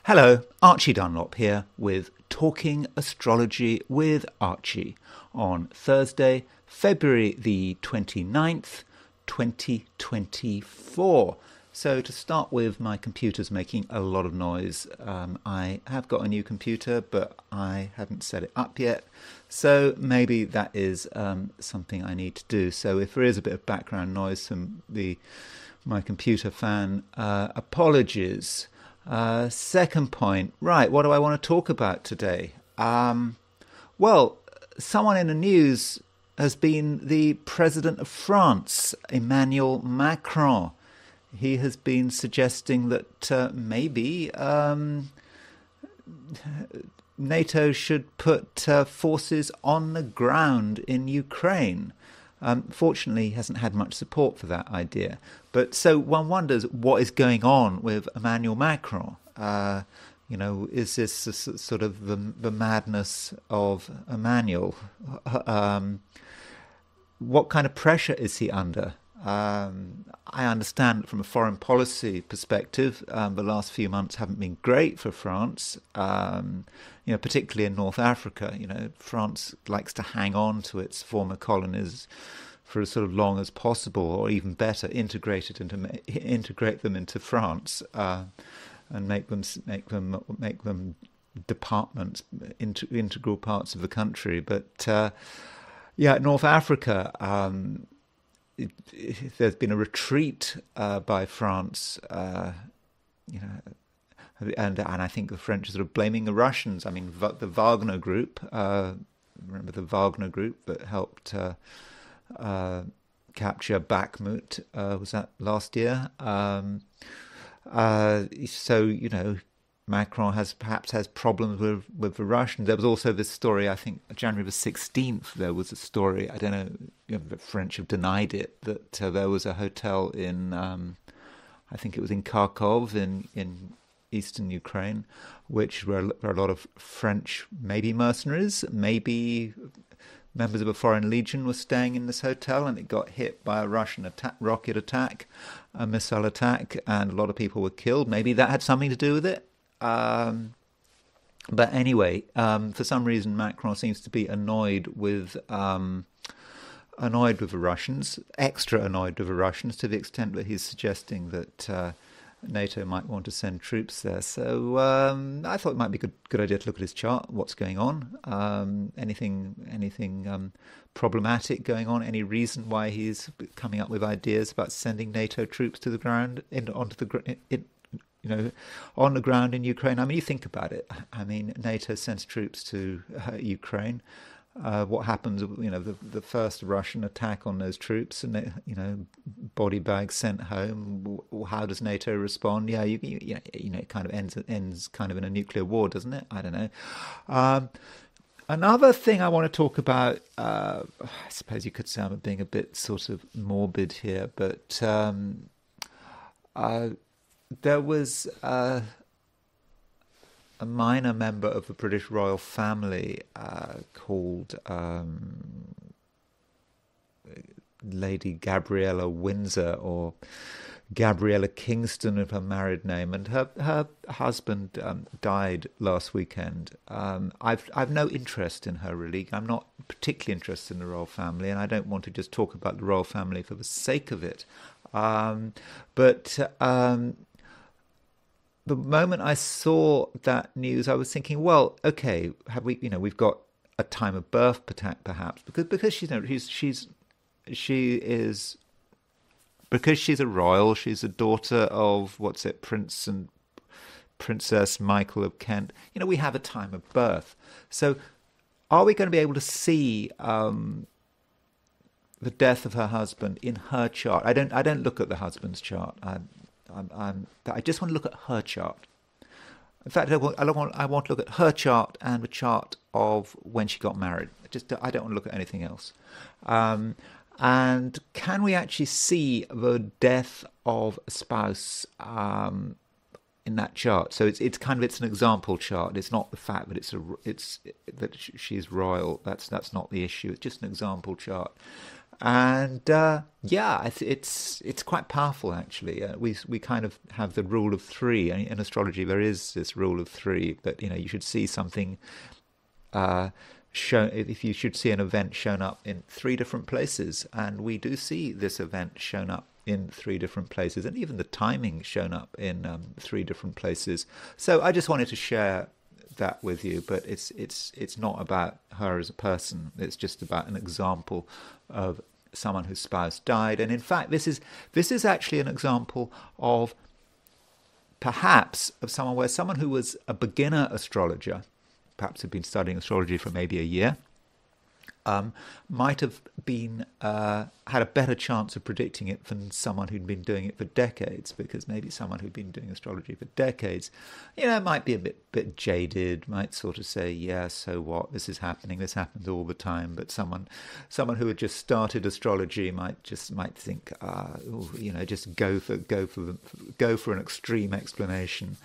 Hello, Archie Dunlop here with Talking Astrology with Archie on Thursday, February the 29th, 2024. So to start with, my computer's making a lot of noise. I have got a new computer, but I haven't set it up yet. So maybe that is something I need to do. So if there is a bit of background noise from my computer fan, apologies. Second point, right, what do I want to talk about today? Well, someone in the news has been the President of France, Emmanuel Macron. He has been suggesting that maybe NATO should put forces on the ground in Ukraine. Fortunately, he hasn't had much support for that idea. But so one wonders what is going on with Emmanuel Macron. Is this sort of the madness of Emmanuel? What kind of pressure is he under? I understand that from a foreign policy perspective, the last few months haven't been great for France. Particularly in North Africa. France likes to hang on to its former colonies for as sort of long as possible, or even better, integrate them into France, and make them departments, integral parts of the country. But North Africa. There's been a retreat by France, and I think the French are sort of blaming the Russians. I mean, the Wagner Group, remember the Wagner Group that helped capture Bakhmut, was that last year? Macron perhaps has problems with the Russians. There was also this story, I think January the 16th, there was a story, I don't know, the French have denied it, that there was a hotel in, I think it was in Kharkov in eastern Ukraine, where a lot of French, maybe mercenaries, maybe members of a foreign legion were staying in this hotel, and it got hit by a Russian rocket attack, a missile attack, and a lot of people were killed. Maybe that had something to do with it. But anyway, for some reason, Macron seems to be annoyed with the Russians, extra annoyed with the Russians, to the extent that he's suggesting that NATO might want to send troops there. So I thought it might be a good idea to look at his chart, what's going on, anything problematic going on, any reason why he's coming up with ideas about sending NATO troops to the ground, on the ground in Ukraine. I mean, you think about it. I mean, NATO sends troops to Ukraine. What happens? The first Russian attack on those troops, and body bags sent home. How does NATO respond? Yeah, it kind of ends kind of in a nuclear war, doesn't it? I don't know. Another thing I want to talk about. I suppose you could say I'm being a bit sort of morbid here, but there was a minor member of the British royal family called Lady Gabriella Windsor, or Gabriella Kingston of her married name, and her husband died last weekend. I've no interest in her, really. I'm not particularly interested in the royal family, and I don't want to just talk about the royal family for the sake of it. The moment I saw that news, I was thinking, well, okay, have we? We've got a time of birth, perhaps, because she's a royal. She's a daughter of Prince and Princess Michael of Kent. We have a time of birth. So, are we going to be able to see the death of her husband in her chart? I don't look at the husband's chart. I just want to look at her chart. In fact, I want to look at her chart and the chart of when she got married. I don't want to look at anything else. And can we actually see the death of a spouse in that chart? So it's an example chart. It's not the fact that she's royal. That's not the issue. It's just an example chart. And yeah, it's quite powerful actually. We kind of have the rule of three. In astrology, there is this rule of three, but you should see something shown. If you should see an event shown up in three different places, and we do see this event shown up in three different places, and even the timing shown up in three different places. So I just wanted to share that with you, but it's not about her as a person. It's just about an example of someone whose spouse died. And in fact, this is actually an example of perhaps of someone who was a beginner astrologer, perhaps had been studying astrology for maybe a year, might have been had a better chance of predicting it than someone who'd been doing it for decades, because maybe someone who'd been doing astrology for decades, might be a bit jaded, might sort of say, yeah, so what, this is happening, this happens all the time. But someone who had just started astrology might think, just go for an extreme explanation.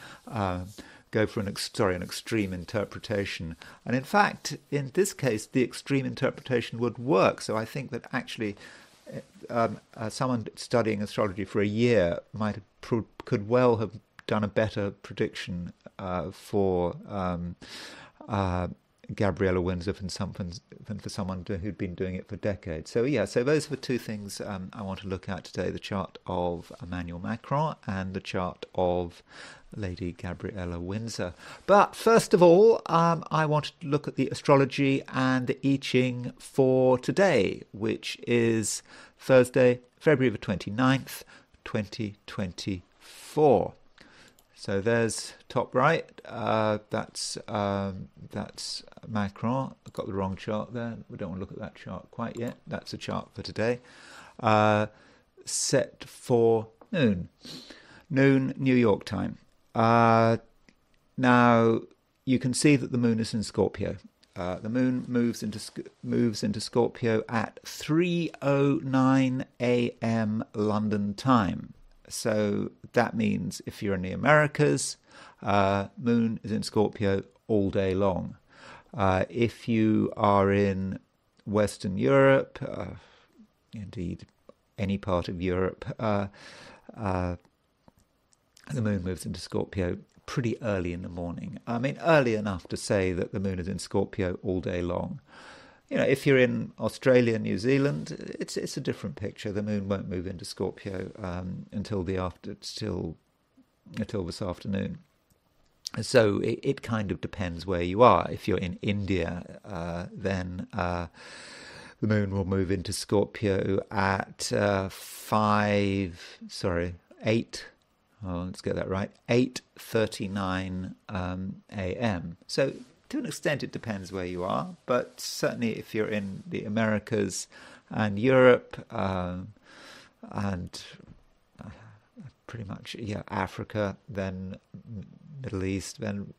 Go for an extreme interpretation. And in fact, in this case, the extreme interpretation would work. So I think that actually someone studying astrology for a year could well have done a better prediction for Gabriella Windsor than for someone who'd been doing it for decades. So yeah, so those are the two things I want to look at today: the chart of Emmanuel Macron and the chart of Lady Gabriella Windsor. But first of all, I want to look at the astrology and the I Ching for today, which is Thursday, February the 29th, 2024. So there's top right. That's Macron. I've got the wrong chart there. We don't want to look at that chart quite yet. That's a chart for today. Set for noon New York time. Now you can see that the moon is in Scorpio. The moon moves into Scorpio at 3:09 a.m. London time. So that means if you're in the Americas, moon is in Scorpio all day long. If you are in Western Europe, indeed any part of Europe, the moon moves into Scorpio pretty early in the morning. I mean, early enough to say that the moon is in Scorpio all day long. If you're in Australia, New Zealand, it's a different picture. The moon won't move into Scorpio until this afternoon. So it kind of depends where you are. If you're in India, then the moon will move into Scorpio at 8. Oh, let's get that right. 8:39 a.m. So to an extent, it depends where you are, but certainly if you're in the Americas and Europe and pretty much Africa, then Middle East, then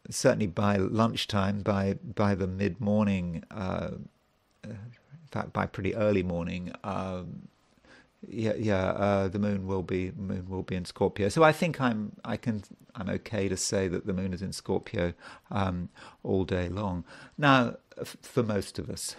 certainly by lunchtime, by the mid morning, in fact by pretty early morning. The moon will be in Scorpio. So I think I'm okay to say that the moon is in Scorpio all day long. Now, for most of us,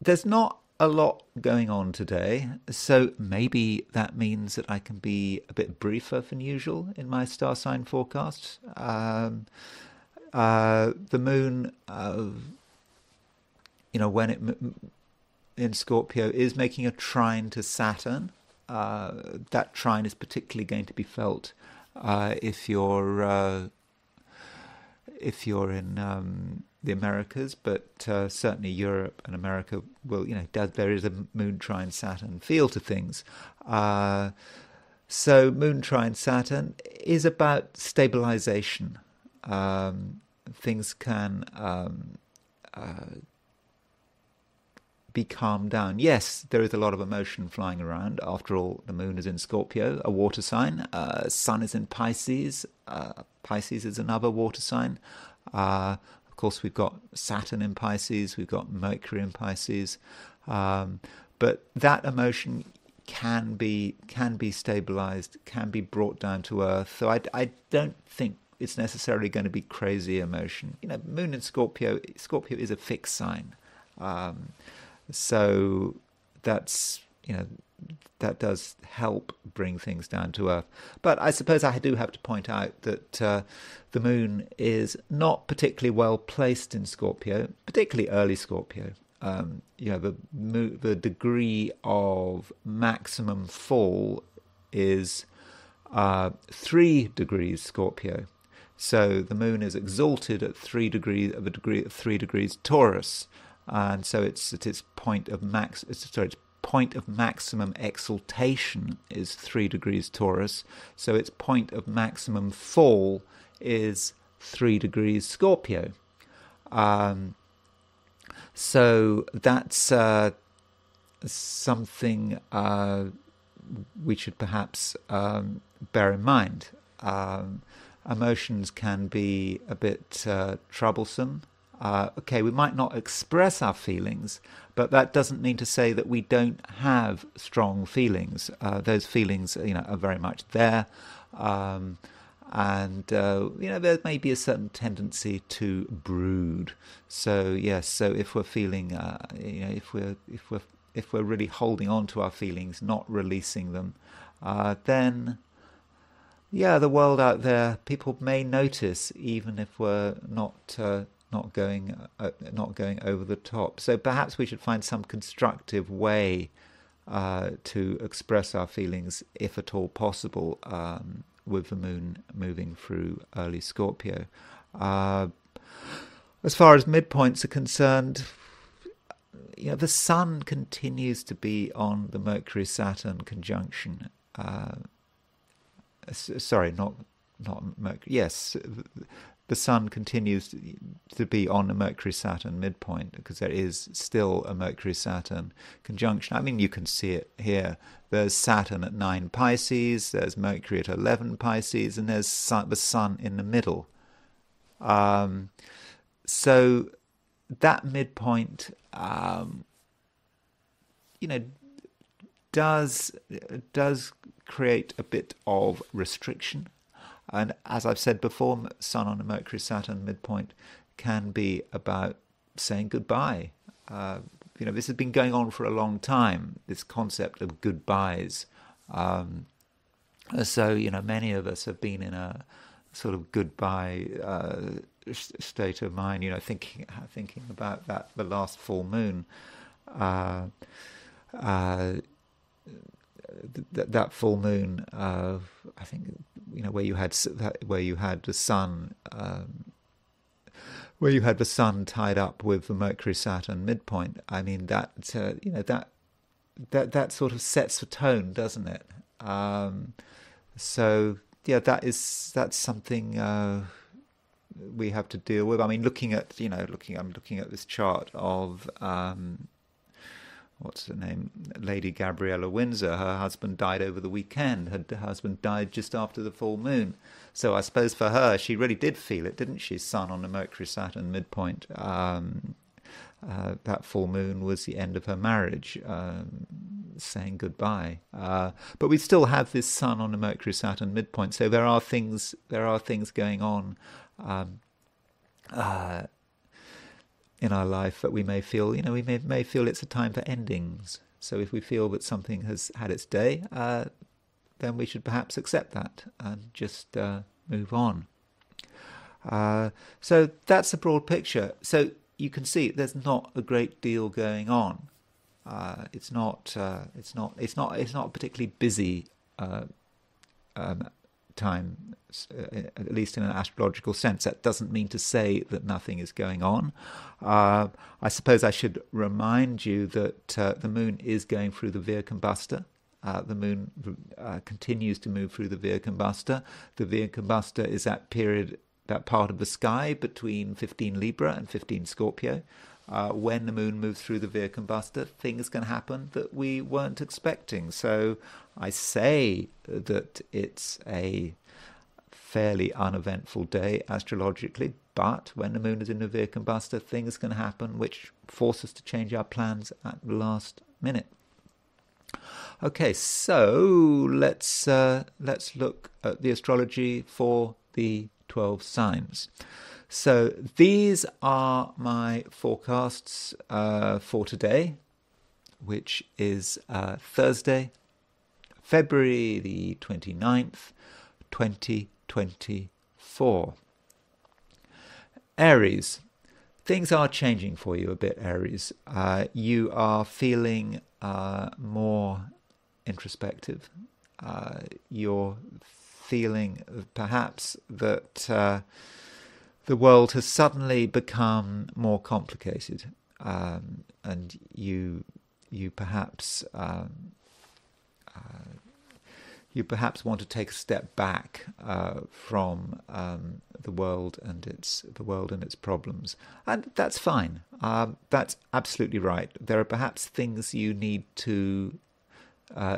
there's not a lot going on today. So maybe that means that I can be a bit briefer than usual in my star sign forecast. The moon, when it in Scorpio is making a trine to Saturn. That trine is particularly going to be felt if you're in the Americas, but certainly Europe and America will. There is a moon trine Saturn feel to things. So moon trine Saturn is about stabilization. Things can be calmed down. Yes, there is a lot of emotion flying around. After all, the moon is in Scorpio, a water sign. Sun is in Pisces. Pisces is another water sign. Of course, we've got Saturn in Pisces. We've got Mercury in Pisces. But that emotion can be stabilized, can be brought down to earth. So I don't think it's necessarily going to be crazy emotion. Moon in Scorpio. Scorpio is a fixed sign, so that's that does help bring things down to earth. But I suppose I do have to point out that the moon is not particularly well placed in Scorpio, particularly early Scorpio. The degree of maximum fall is 3 degrees Scorpio. So the moon is exalted at 3 degrees of a degree at 3 degrees Taurus, and so it's at its point of point of maximum exaltation is 3 degrees Taurus. So its point of maximum fall is 3 degrees Scorpio. So that's something we should perhaps bear in mind. Emotions can be a bit troublesome. We might not express our feelings, but that doesn't mean to say that we don't have strong feelings. Those feelings, are very much there. And there may be a certain tendency to brood. So yes, so if we're feeling, if we're really holding on to our feelings, not releasing them, then the world out there, people may notice, even if we're not going over the top. So perhaps we should find some constructive way to express our feelings, if at all possible, with the moon moving through early Scorpio. As far as midpoints are concerned, the Sun continues to be on the Mercury-Saturn conjunction. Sorry, not Mercury. Yes, the Sun continues to be on a Mercury-Saturn midpoint, because there is still a Mercury-Saturn conjunction. I mean, you can see it here. There's Saturn at 9 Pisces, there's Mercury at 11 Pisces, and there's the Sun in the middle. So that midpoint, does create a bit of restriction. And as I've said before, Sun on a Mercury-Saturn midpoint can be about saying goodbye. This has been going on for a long time, this concept of goodbyes. So, many of us have been in a sort of goodbye state of mind, thinking about that, the last full moon. That full moon, I think, where you had the sun, where you had the sun tied up with the Mercury-Saturn midpoint. I mean, that sort of sets the tone, doesn't it? So that's something we have to deal with. I mean, I'm looking at this chart of what's her name? Lady Gabriella Windsor. Her husband died over the weekend. Her husband died just after the full moon. So I suppose for her, she really did feel it, didn't she? Sun on the Mercury-Saturn midpoint. That full moon was the end of her marriage, saying goodbye. But we still have this Sun on the Mercury-Saturn midpoint. So there are things going on in our life that we may feel, we may feel it's a time for endings. So if we feel that something has had its day, then we should perhaps accept that and just move on. So that's the broad picture. So you can see there's not a great deal going on. It's not a particularly busy time, at least in an astrological sense. That doesn't mean to say that nothing is going on. I suppose I should remind you that the moon is going through the Via Combusta. The moon continues to move through the Via Combusta. The Via Combusta is that part of the sky between 15 Libra and 15 Scorpio. When the moon moves through the Via Combusta, things can happen that we weren't expecting. So I say that it's a fairly uneventful day astrologically, but when the moon is in the Via Combusta, things can happen which force us to change our plans at the last minute. Okay, so let's look at the astrology for the 12 signs. So these are my forecasts for today, which is Thursday, February the 29th, 2024. Aries. Things are changing for you a bit, Aries. You are feeling more introspective. You're feeling perhaps that the world has suddenly become more complicated, and you perhaps want to take a step back from the world and its problems, and that's fine. That's absolutely right. There are perhaps things you need to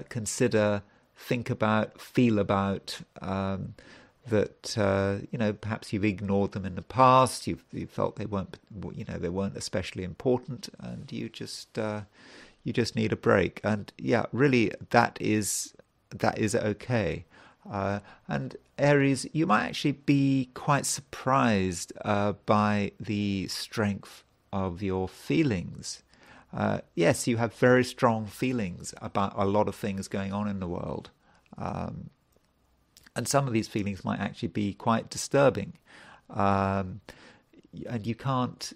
consider, think about, feel about, that perhaps you've ignored them in the past. You felt they weren't especially important, and you just need a break. And yeah, really, that is okay. And Aries, you might actually be quite surprised by the strength of your feelings. Yes, you have very strong feelings about a lot of things going on in the world. And some of these feelings might actually be quite disturbing. And you can't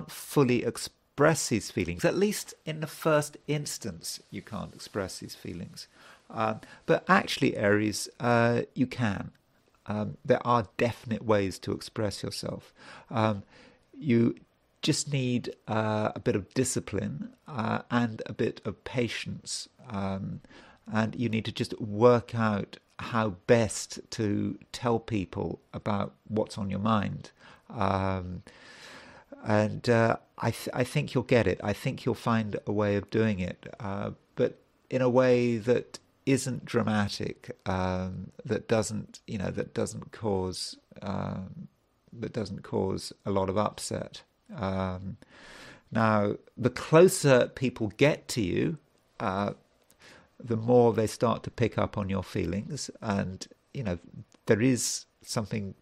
fully express these feelings. At least in the first instance, you can't express these feelings. But actually, Aries, you can. There are definite ways to express yourself. You just need a bit of discipline and a bit of patience. And you need to just work out how best to tell people about what's on your mind. I think you'll get it. I think you'll find a way of doing it, but in a way that isn't dramatic, that doesn't cause a lot of upset. Now, the closer people get to you, the more they start to pick up on your feelings, and there is something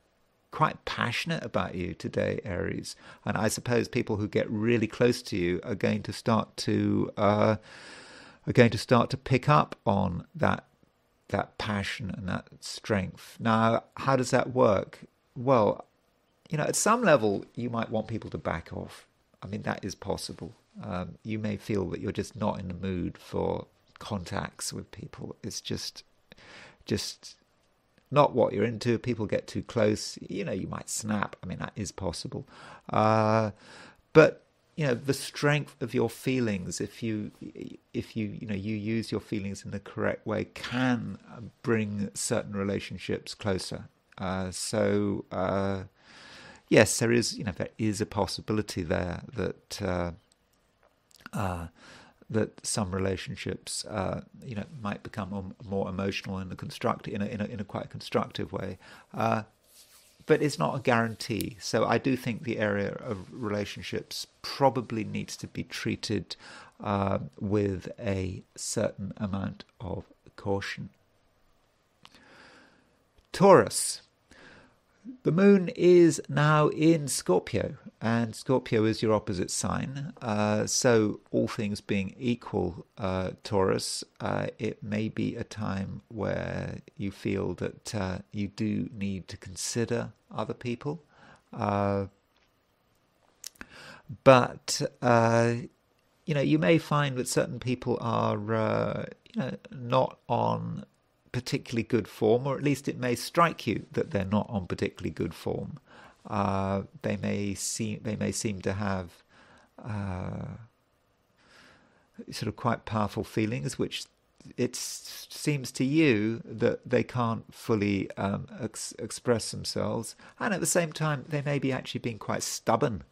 quite passionate about you today, Aries. And I suppose people who get really close to you are going to start to pick up on that passion and that strength. Now, how does that work? Well, at some level, you might want people to back off. I mean, that is possible. You may feel that you're just not in the mood for contacts with people. It's just not what you're into. People get too close. You might snap. I mean, that is possible. But the strength of your feelings, if you use your feelings in the correct way, can bring certain relationships closer. Yes, there is a possibility there that some relationships might become more emotional in a quite constructive way, but it's not a guarantee. So I do think the area of relationships probably needs to be treated with a certain amount of caution. Taurus. The moon is now in Scorpio, and Scorpio is your opposite sign. So all things being equal, Taurus, it may be a time where you feel that you do need to consider other people. But you may find that certain people are not on particularly good form, or at least it may strike you that they're not on particularly good form. They may seem to have sort of quite powerful feelings, which it seems to you that they can't fully express themselves, and at the same time they may be actually being quite stubborn.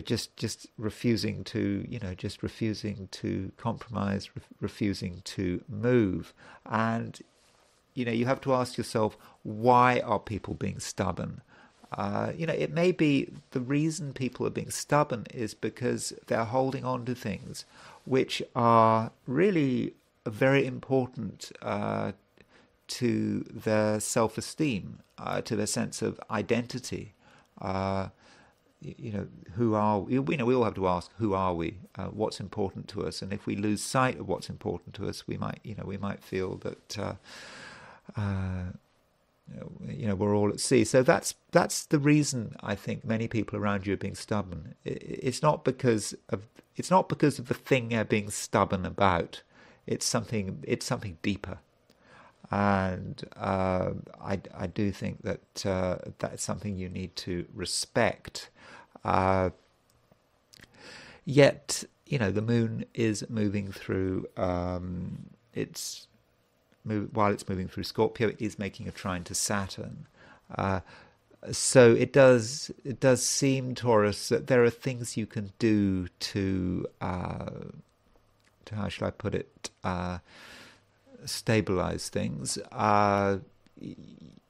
Just refusing to compromise, refusing to move. And you have to ask yourself, why are people being stubborn? It may be the reason people are being stubborn is because they're holding on to things which are really very important to their self-esteem, to their sense of identity. Who are we? We all have to ask, who are we? What's important to us? And if we lose sight of what's important to us, we might feel that we're all at sea. So that's the reason I think many people around you are being stubborn. It's not because of the thing they're being stubborn about. It's something deeper. And I do think that that's something you need to respect. Yet, the moon is moving through. While it's moving through Scorpio, it is making a trine to Saturn. So it does seem, Taurus, that there are things you can do to how shall I put it? Stabilize things.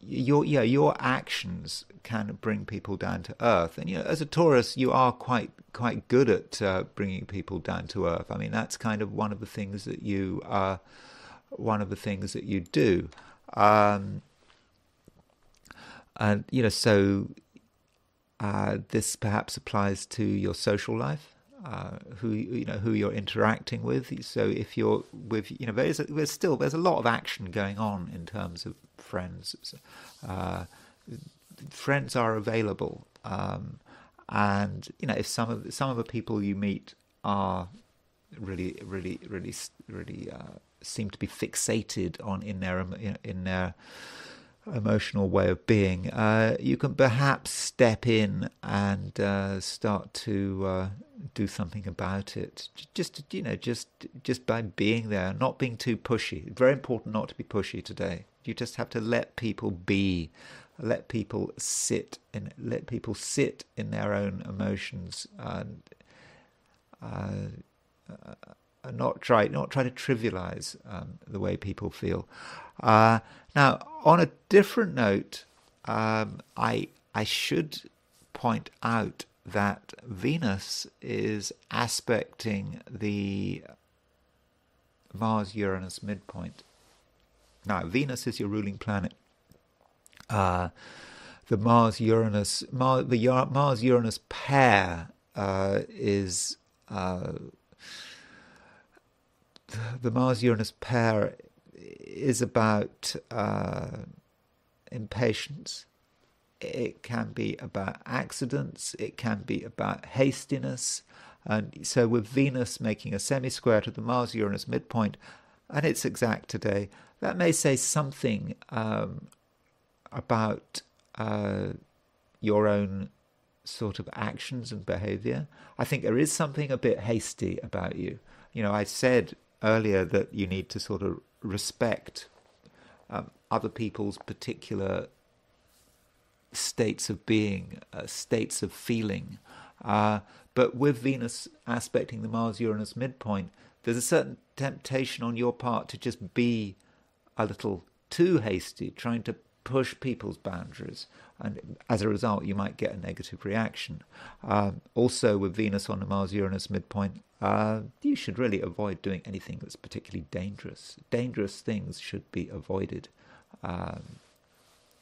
Your actions can bring people down to earth, and as a Taurus, you are quite good at bringing people down to earth. I mean, that's kind of one of the things that you do, and so this perhaps applies to your social life. Who you're interacting with. So if you're with, there's a lot of action going on in terms of friends. Friends are available, and if some of the people you meet are really seem to be fixated on in their emotional way of being, you can perhaps step in and start to do something about it. Just by being there, not being too pushy. It's very important not to be pushy today. You just have to let people be, let people sit in their own emotions, and not try to trivialize the way people feel. Now, on a different note, I should point out that Venus is aspecting the Mars-Uranus midpoint. Now, Venus is your ruling planet. The Mars-Uranus pair is the Mars-Uranus pair is about impatience. It can be about accidents. It can be about hastiness. And so with Venus making a semi-square to the Mars-Uranus midpoint, and it's exact today, that may say something about your own sort of actions and behavior. I think there is something a bit hasty about you. I said earlier that you need to sort of respect other people's particular states of being, states of feeling. But with Venus aspecting the Mars-Uranus midpoint, there's a certain temptation on your part to just be a little too hasty, trying to push people's boundaries. And as a result, you might get a negative reaction. Also, with Venus on the Mars-Uranus midpoint, you should really avoid doing anything that's particularly dangerous. Dangerous things should be avoided.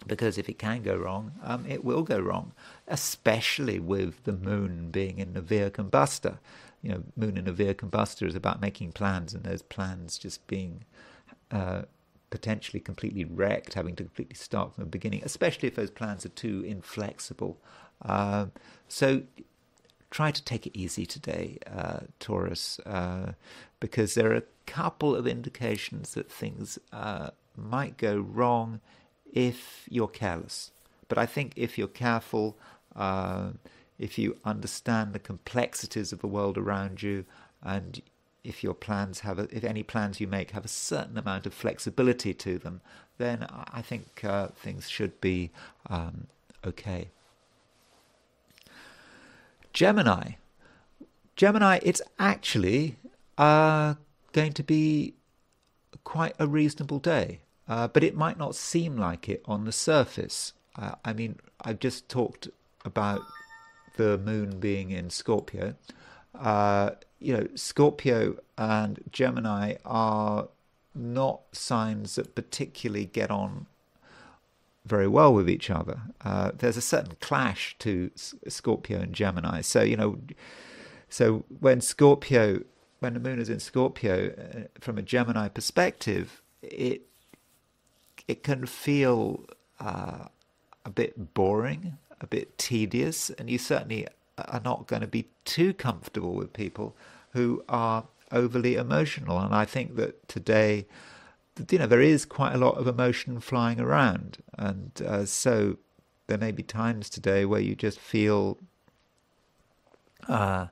Because if it can go wrong, it will go wrong, especially with the moon being in the Via Combustor. Moon in the Via Combustor is about making plans, and those plans just being potentially completely wrecked, having to completely start from the beginning, especially if those plans are too inflexible. So try to take it easy today, Taurus, because there are a couple of indications that things might go wrong if you're careless. But I think if you're careful, if you understand the complexities of the world around you, and if your plans if any plans you make have a certain amount of flexibility to them, then I think things should be okay. Gemini, it's actually going to be quite a reasonable day. But it might not seem like it on the surface. I mean, I've just talked about the moon being in Scorpio. Scorpio and Gemini are not signs that particularly get on very well with each other. There's a certain clash to Scorpio and Gemini. So, so when the moon is in Scorpio, from a Gemini perspective, it can feel a bit boring, a bit tedious, and you certainly are not going to be too comfortable with people who are overly emotional. And I think that today, there is quite a lot of emotion flying around, and so there may be times today where you just feel, I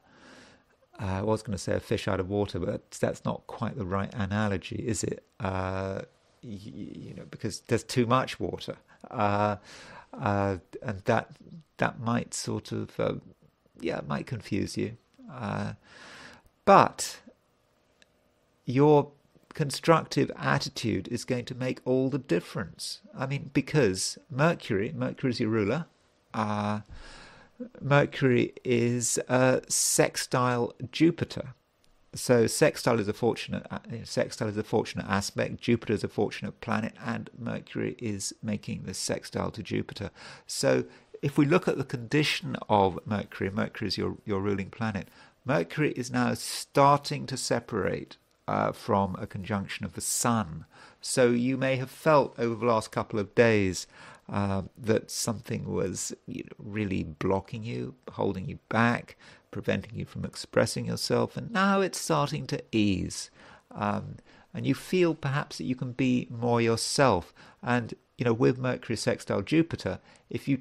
was going to say a fish out of water, but that's not quite the right analogy, is it? Because there's too much water, and that might sort of, it might confuse you, but your constructive attitude is going to make all the difference. I mean, because Mercury is your ruler. Mercury is sextile Jupiter. So sextile is a fortunate aspect. Jupiter is a fortunate planet, and Mercury is making the sextile to Jupiter. So if we look at the condition of Mercury is your ruling planet. Mercury is now starting to separate from a conjunction of the Sun. So you may have felt over the last couple of days that something was really blocking you, holding you back, preventing you from expressing yourself, and now it's starting to ease. And you feel perhaps that you can be more yourself. And with Mercury sextile Jupiter, if you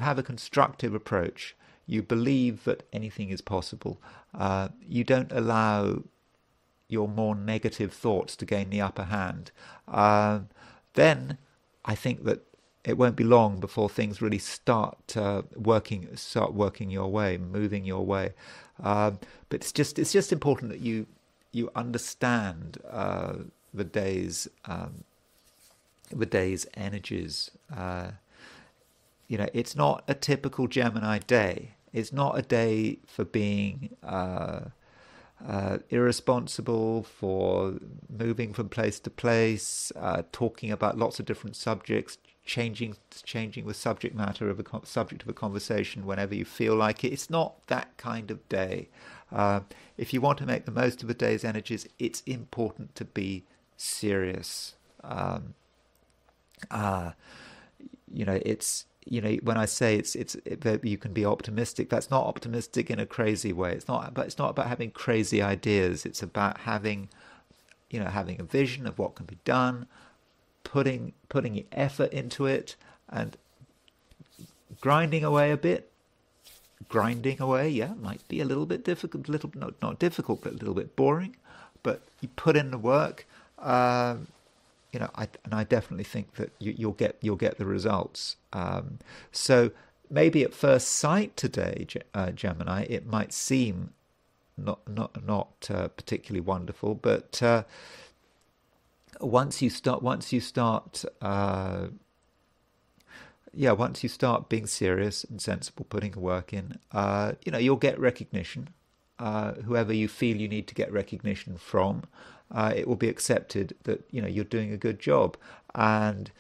have a constructive approach, you believe that anything is possible. You don't allow your more negative thoughts to gain the upper hand. Then I think that it won't be long before things really start working your way, moving your way. But it's just important that you understand the day's energies. It's not a typical Gemini day. It's not a day for being irresponsible, for moving from place to place, talking about lots of different subjects, changing the subject matter of subject of a conversation whenever you feel like it. It's not that kind of day. If you want to make the most of a day's energies, it's important to be serious. When I say you can be optimistic, that's not optimistic in a crazy way. It's not about having crazy ideas. It's about having a vision of what can be done, putting effort into it, and grinding away a bit. Grinding away, might be a little bit difficult, not difficult, but a little bit boring. But you put in the work. I definitely think that you'll get the results. So maybe at first sight today, Gemini, it might seem not particularly wonderful, but once you start being serious and sensible, putting work in, you'll get recognition. Whoever you feel you need to get recognition from, it will be accepted that you're doing a good job, and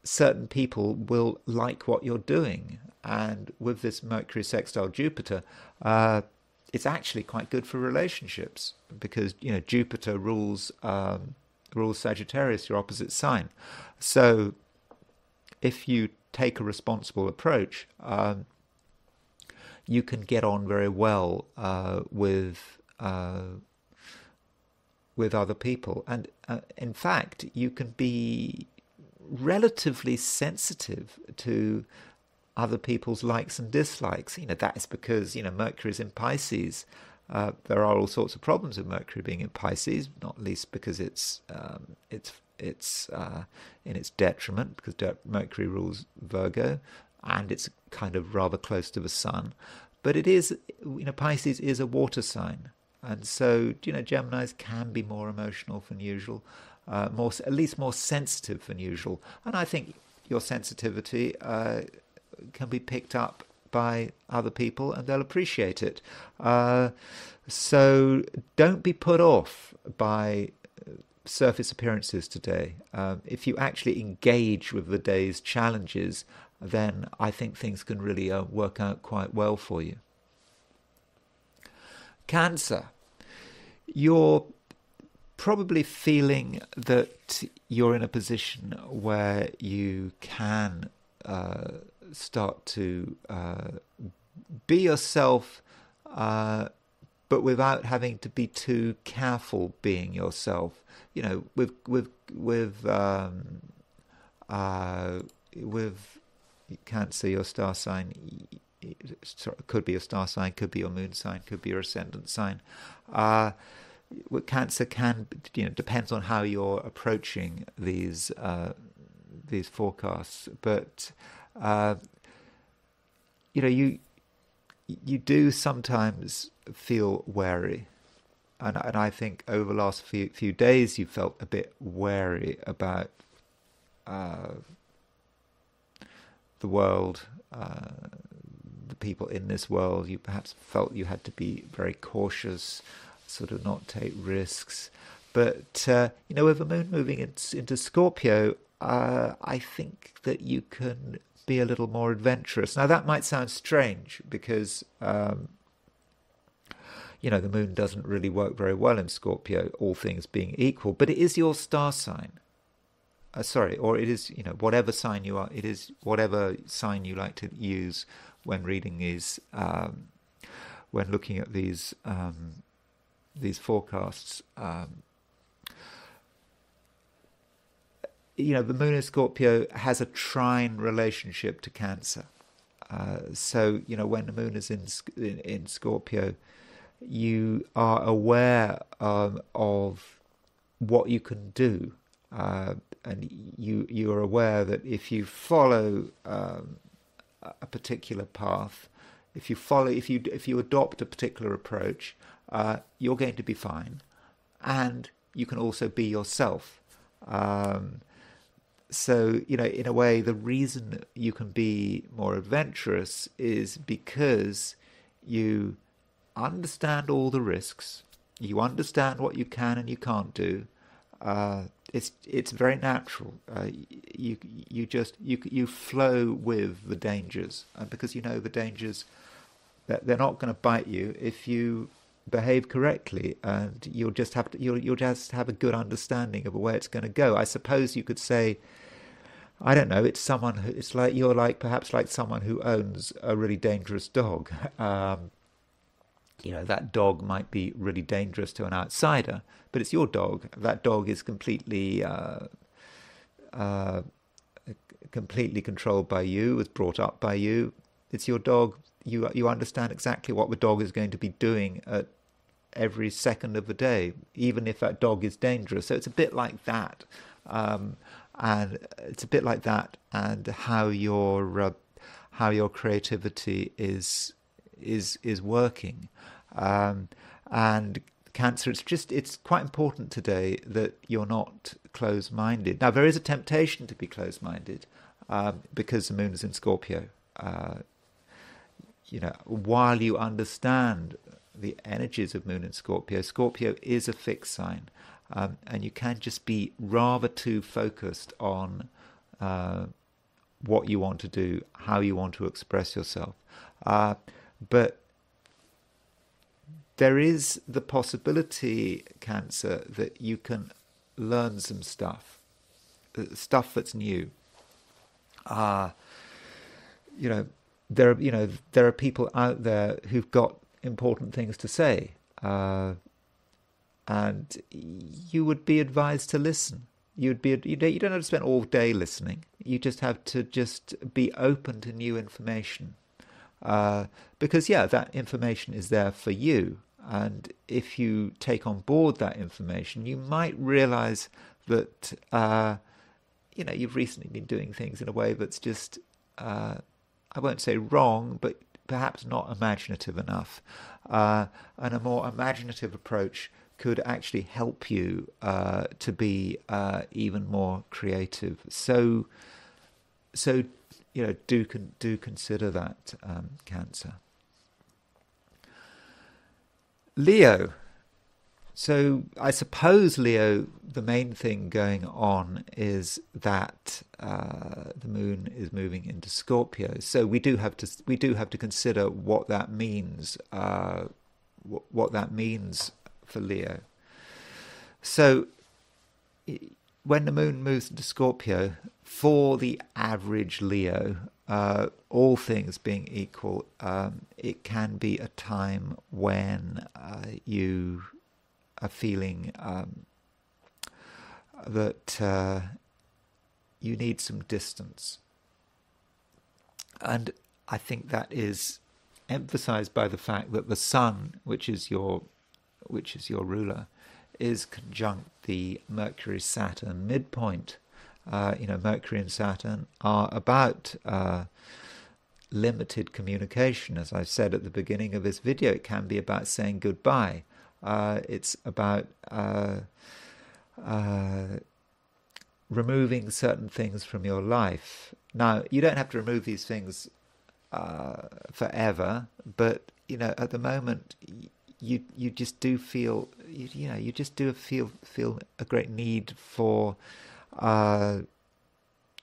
certain people will like what you're doing. And with this Mercury sextile Jupiter, it's actually quite good for relationships, because Jupiter rules Sagittarius, your opposite sign. So if you take a responsible approach, you can get on very well with other people, and in fact, you can be relatively sensitive to other people's likes and dislikes. That is because Mercury is in Pisces. There are all sorts of problems with Mercury being in Pisces, not least because it's in its detriment, because Mercury rules Virgo, and it's kind of rather close to the Sun. But it is, Pisces is a water sign, and so Geminis can be more emotional than usual, at least more sensitive than usual. And I think your sensitivity can be picked up by other people, and they'll appreciate it. So don't be put off by surface appearances today. If you actually engage with the day's challenges, then I think things can really work out quite well for you. Cancer, you're probably feeling that you're in a position where you can start to be yourself, but without having to be too careful being yourself. You know, with Cancer, your star sign, could be your star sign, could be your moon sign, could be your ascendant sign. With Cancer can, depends on how you're approaching these forecasts, but you do sometimes feel wary, and I think over the last few days you felt a bit wary about the world, the people in this world. You perhaps felt you had to be very cautious, sort of not take risks. But with the moon moving into Scorpio, I think that you can be a little more adventurous. Now that might sound strange because the moon doesn't really work very well in Scorpio, all things being equal, but it is your star sign. Or it is, whatever sign you are, it is whatever sign you like to use when reading these, when looking at these forecasts. The moon in Scorpio has a trine relationship to Cancer. So, when the moon is in Scorpio, you are aware of what you can do. And you are aware that if you follow a particular path, if you adopt a particular approach, you're going to be fine, and you can also be yourself. So in a way, the reason you can be more adventurous is because you understand all the risks, you understand what you can and you can't do. It's very natural. You flow with the dangers, and because the dangers, that they're not going to bite you if you behave correctly, and you'll just have a good understanding of where it's going to go. I suppose you could say, I don't know, it's like you're perhaps like someone who owns a really dangerous dog. That dog might be really dangerous to an outsider, but it's your dog. That dog is completely controlled by you, was brought up by you. It's your dog. You understand exactly what the dog is going to be doing at every second of the day, even if that dog is dangerous. So it's a bit like that, and how your creativity is working. And Cancer, it's quite important today that you're not close-minded. Now, there is a temptation to be close-minded because the moon is in Scorpio. While you understand the energies of moon in Scorpio, Scorpio is a fixed sign, and you can just be rather too focused on what you want to do, how you want to express yourself. But there is the possibility, Cancer, that you can learn some stuff that's new. There are people out there who've got important things to say, and you would be advised to listen. You don't have to spend all day listening. You just have to be open to new information, because that information is there for you. And if you take on board that information, you might realize that, you've recently been doing things in a way that's just, I won't say wrong, but perhaps not imaginative enough. And a more imaginative approach could actually help you to be even more creative. So do consider that, Cancer. Leo. So I suppose, Leo, the main thing going on is that the moon is moving into Scorpio. So we do have to consider what that means, what that means for Leo. So when the moon moves into Scorpio, for the average Leo, all things being equal, it can be a time when you are feeling that you need some distance. And I think that is emphasized by the fact that the sun, which is your ruler, is conjunct the Mercury-Saturn midpoint. Mercury and Saturn are about limited communication. As I said at the beginning of this video, it can be about saying goodbye. It's about removing certain things from your life. Now, you don't have to remove these things forever, but at the moment, you just do feel feel a great need for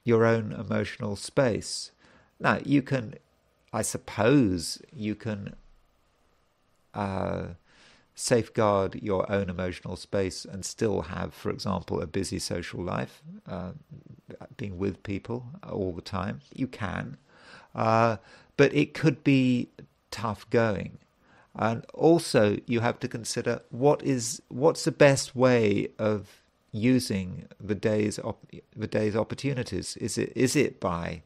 your own emotional space. Now, I suppose you can safeguard your own emotional space and still have, for example, a busy social life, being with people all the time. You can, but it could be tough going. And also, you have to consider what's the best way of using the day's opportunities. Is it by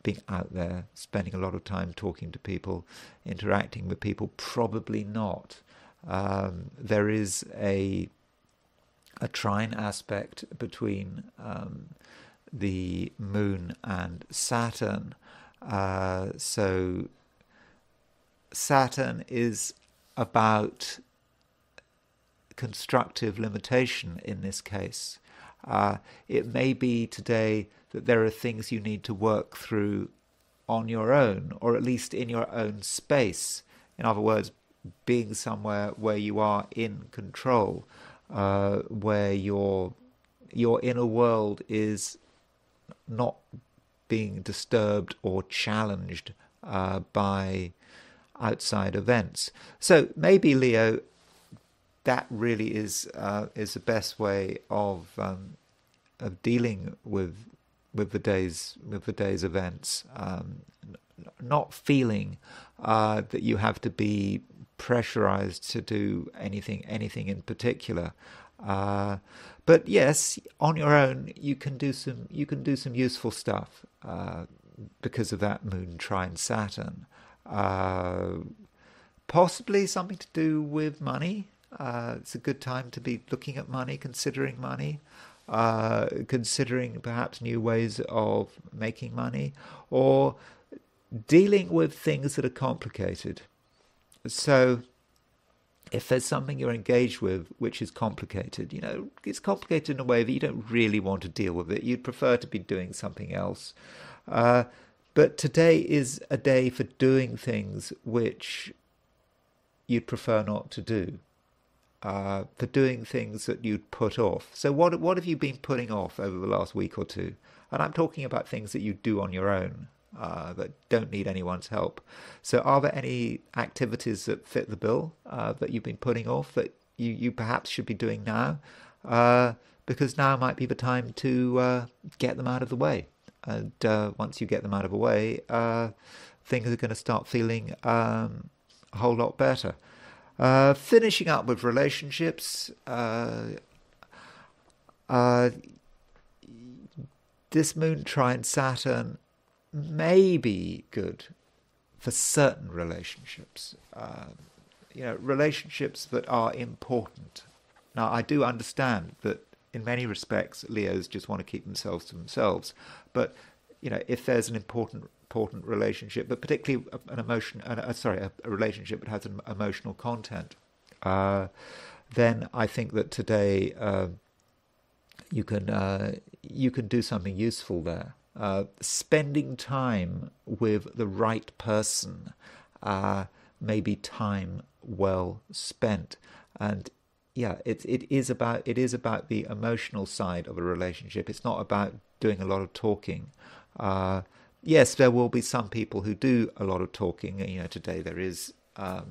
being out there, spending a lot of time talking to people, interacting with people? Probably not. There is a trine aspect between the moon and Saturn. So Saturn is about constructive limitation in this case. It may be today that there are things you need to work through on your own, or at least in your own space. In other words, being somewhere where you are in control, where your inner world is not being disturbed or challenged by outside events. So maybe, Leo, that really is the best way of dealing with the day's events. Not feeling that you have to be pressurized to do anything in particular. But yes, on your own, you can do some useful stuff because of that moon trine Saturn. Possibly something to do with money. It's a good time to be looking at money, considering money, considering perhaps new ways of making money, or dealing with things that are complicated. So if there's something you're engaged with which is complicated, it's complicated in a way that you don't really want to deal with it. You'd prefer to be doing something else. But today is a day for doing things which you'd prefer not to do, for doing things that you'd put off. So what have you been putting off over the last week or two? And I'm talking about things that you do on your own, that don't need anyone's help. So are there any activities that fit the bill that you've been putting off that you perhaps should be doing now? Because now might be the time to get them out of the way. And once you get them out of the way, things are going to start feeling a whole lot better. Finishing up with relationships, this moon trine Saturn may be good for certain relationships, relationships that are important. Now, I do understand that in many respects, Leos just want to keep themselves to themselves. But, if there's an important relationship, but particularly a relationship that has an emotional content, then I think that today you can do something useful there. Spending time with the right person may be time well spent. And yeah, it is about the emotional side of a relationship. It's not about doing a lot of talking. Uh, yes, there will be some people who do a lot of talking. You know, today there is a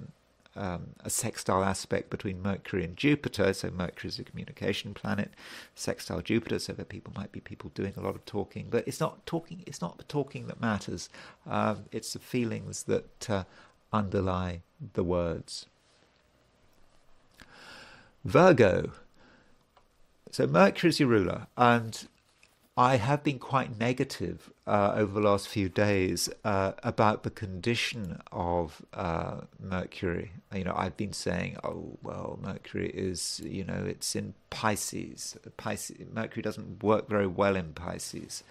sextile aspect between Mercury and Jupiter. So Mercury is a communication planet, sextile Jupiter. So that people might be people doing a lot of talking, but it's not talking. It's not the talking that matters. It's the feelings that underlie the words. Virgo. So Mercury is your ruler, and I have been quite negative over the last few days about the condition of Mercury. You know, I've been saying, oh, well, Mercury is, you know, it's in Pisces. Mercury doesn't work very well in Pisces.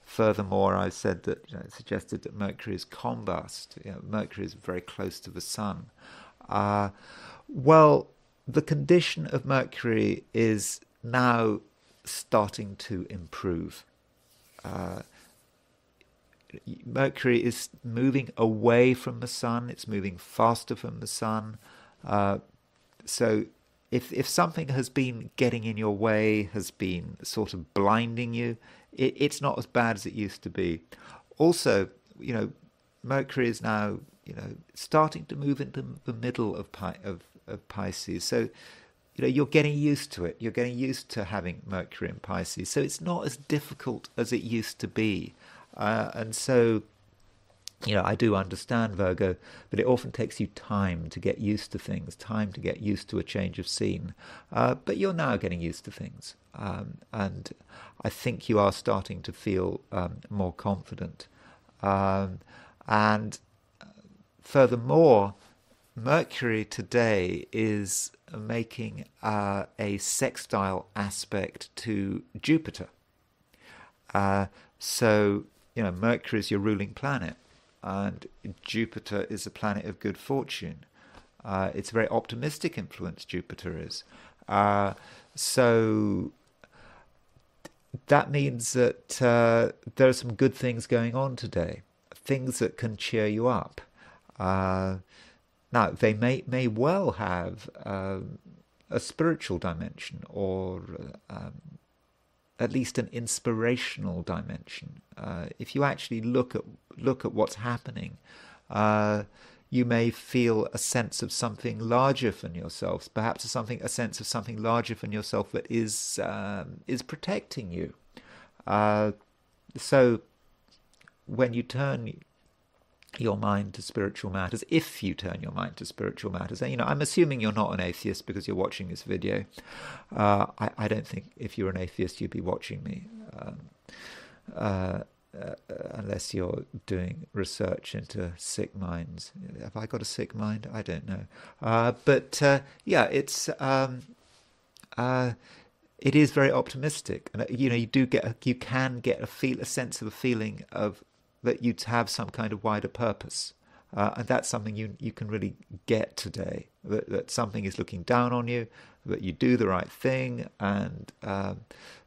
Furthermore, I said that, you know, suggested that Mercury is combust. You know, Mercury is very close to the sun. Well, the condition of Mercury is now starting to improve. Mercury is moving away from the sun. It's moving faster from the sun. So if something has been getting in your way, has been sort of blinding you, it's not as bad as it used to be. Also, you know, Mercury is now, you know, starting to move into the middle of Pisces. So, you know, you're getting used to it. You're getting used to having Mercury in Pisces. So it's not as difficult as it used to be. And so, you know, I do understand, Virgo, but it often takes you time to get used to things, time to get used to a change of scene. But you're now getting used to things. And I think you are starting to feel more confident. And furthermore, Mercury today is making a sextile aspect to Jupiter. So, you know, Mercury is your ruling planet, and Jupiter is a planet of good fortune. It's a very optimistic influence, Jupiter is. So that means that there are some good things going on today, things that can cheer you up. Now, they may well have a spiritual dimension, or at least an inspirational dimension. If you actually look at what's happening, you may feel a sense of something larger than yourself, perhaps a sense of something larger than yourself that is protecting you. So when you turn your mind to spiritual matters, if you turn your mind to spiritual matters, and, you know, I'm assuming you're not an atheist because you're watching this video. I don't think if you're an atheist you'd be watching me, unless you're doing research into sick minds. Have I got a sick mind? I don't know. But yeah, it is very optimistic, and you know, you can get a sense of a feeling of that you have some kind of wider purpose. And that's something you can really get today, that something is looking down on you, that you do the right thing, and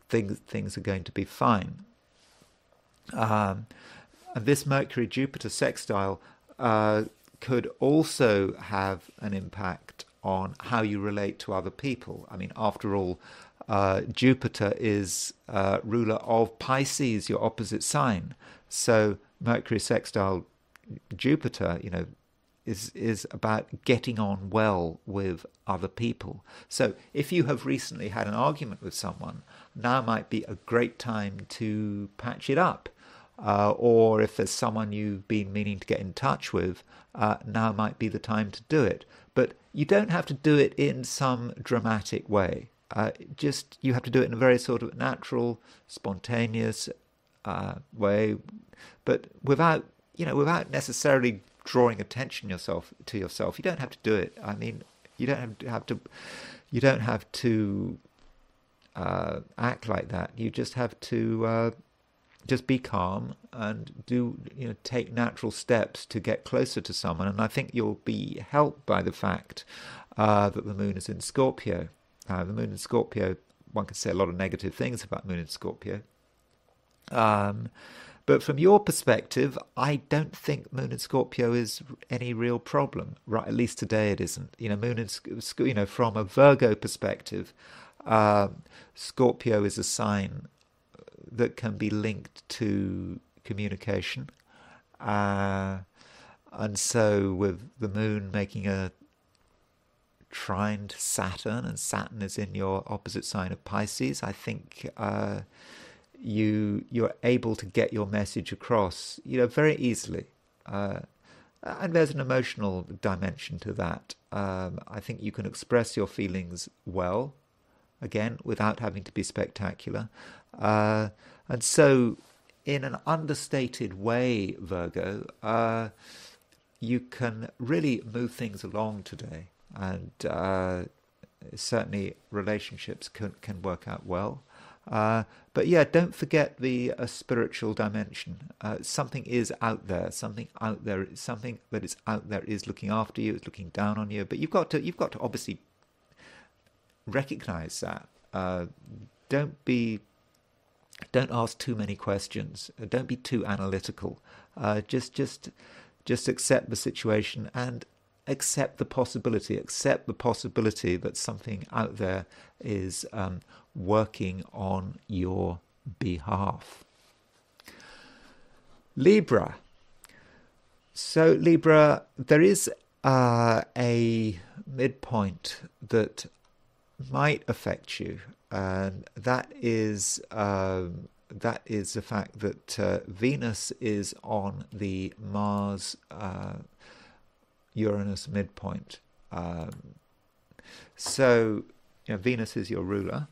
things are going to be fine. And this Mercury-Jupiter sextile could also have an impact on how you relate to other people. I mean, after all, Jupiter is ruler of Pisces, your opposite sign. So Mercury sextile Jupiter, you know, is about getting on well with other people. So if you have recently had an argument with someone, now might be a great time to patch it up. Or if there's someone you've been meaning to get in touch with, now might be the time to do it. But you don't have to do it in some dramatic way. Just you have to do it in a very sort of natural, spontaneous way, but without necessarily drawing attention to yourself. You don't have to do it. I mean, you don't have to act like that. You just have to just be calm and take natural steps to get closer to someone. And I think you'll be helped by the fact that the moon is in Scorpio. The moon in Scorpio, one can say a lot of negative things about moon in Scorpio. But from your perspective, I don't think Moon in Scorpio is any real problem, right? At least today it isn't. Moon in, from a Virgo perspective, Scorpio is a sign that can be linked to communication. And so with the Moon making a trine to Saturn, and Saturn is in your opposite sign of Pisces, I think you're able to get your message across, very easily. And there's an emotional dimension to that. I think you can express your feelings well, again, without having to be spectacular. And so, in an understated way, Virgo, you can really move things along today. And certainly relationships can work out well. But yeah, don't forget the spiritual dimension. Something is out there. Something that is out there is looking after you. Is looking down on you. But you've got to obviously recognize that. Don't ask too many questions. Don't be too analytical. Just accept the situation and accept the possibility. Accept the possibility that something out there is working on your behalf. Libra. So Libra, there is a midpoint that might affect you, and that is the fact that Venus is on the Mars Uranus midpoint. So Venus is your ruler,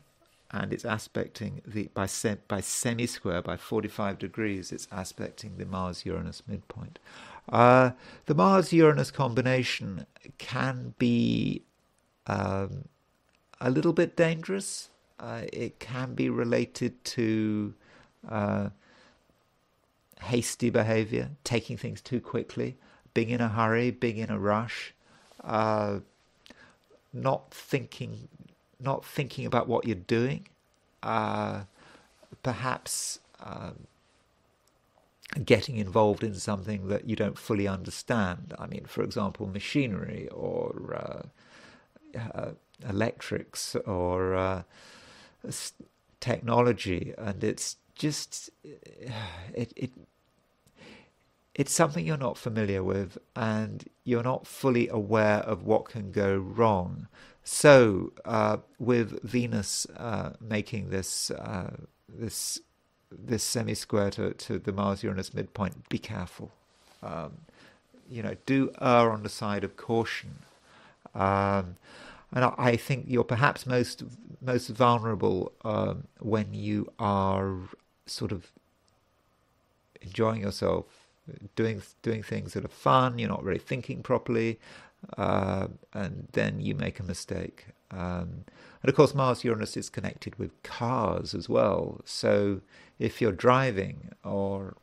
and it's aspecting by semi-square, by 45 degrees, it's aspecting the Mars-Uranus midpoint. The Mars-Uranus combination can be a little bit dangerous. It can be related to hasty behavior, taking things too quickly, being in a hurry, being in a rush, not thinking about what you're doing, perhaps getting involved in something that you don't fully understand. I mean, for example, machinery or electrics or technology, and it's just it's something you're not familiar with, and you're not fully aware of what can go wrong. So, with Venus making this semi-square to the Mars-Uranus midpoint, be careful. Do err on the side of caution. And I think you're perhaps most vulnerable when you are sort of enjoying yourself, doing things that are fun. You're not really thinking properly, and then you make a mistake. And of course, Mars-Uranus is connected with cars as well. So if you're driving, or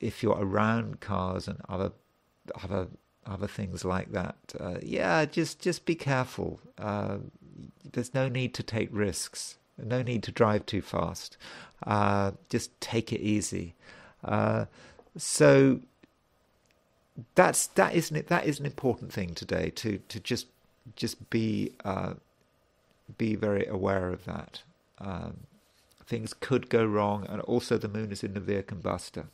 if you're around cars and other things like that, just be careful. There's no need to take risks. No need to drive too fast. Just take it easy. So that is an important thing today, to just be very aware of that. Things could go wrong, and also the moon is in the Veer combustor.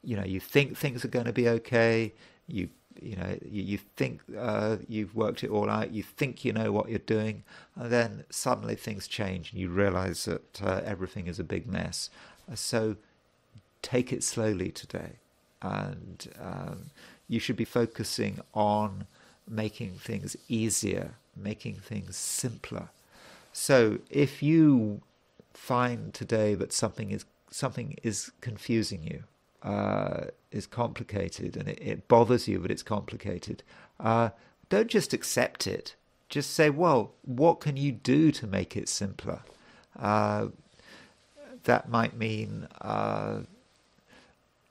You think things are going to be okay. You think you've worked it all out. You think you know what you're doing, and then suddenly things change, and you realise that everything is a big mess. So take it slowly today, and you should be focusing on making things easier, making things simpler. So if you find today that something is confusing you, is complicated, and it bothers you that it's complicated, don't just accept it. Just say, well, what can you do to make it simpler? That might mean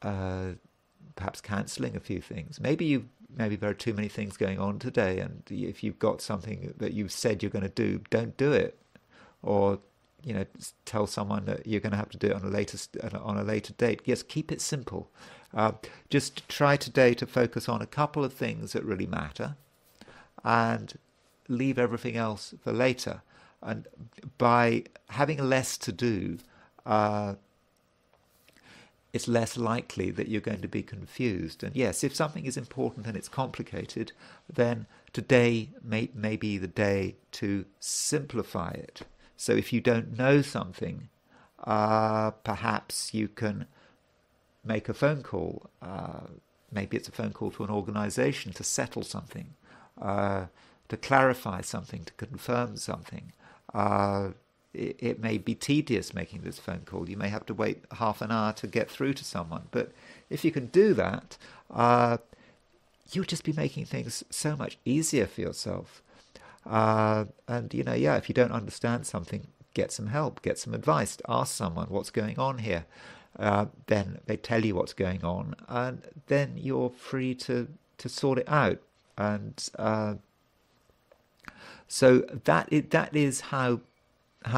perhaps cancelling a few things. Maybe there are too many things going on today, and if you've got something that you've said you're going to do, don't do it. Or tell someone that you're going to have to do it on a later date. Yes, keep it simple. Just try today to focus on a couple of things that really matter, and leave everything else for later. And by having less to do, it's less likely that you're going to be confused. And yes, if something is important and it's complicated, then today may be the day to simplify it. So if you don't know something, perhaps you can make a phone call. Maybe it's a phone call to an organization to settle something, to clarify something, to confirm something. It may be tedious making this phone call. You may have to wait half an hour to get through to someone. But if you can do that, you'll just be making things so much easier for yourself. And, if you don't understand something, get some help, get some advice, ask someone what's going on here. Then they tell you what's going on, and then you're free to sort it out. And so that is how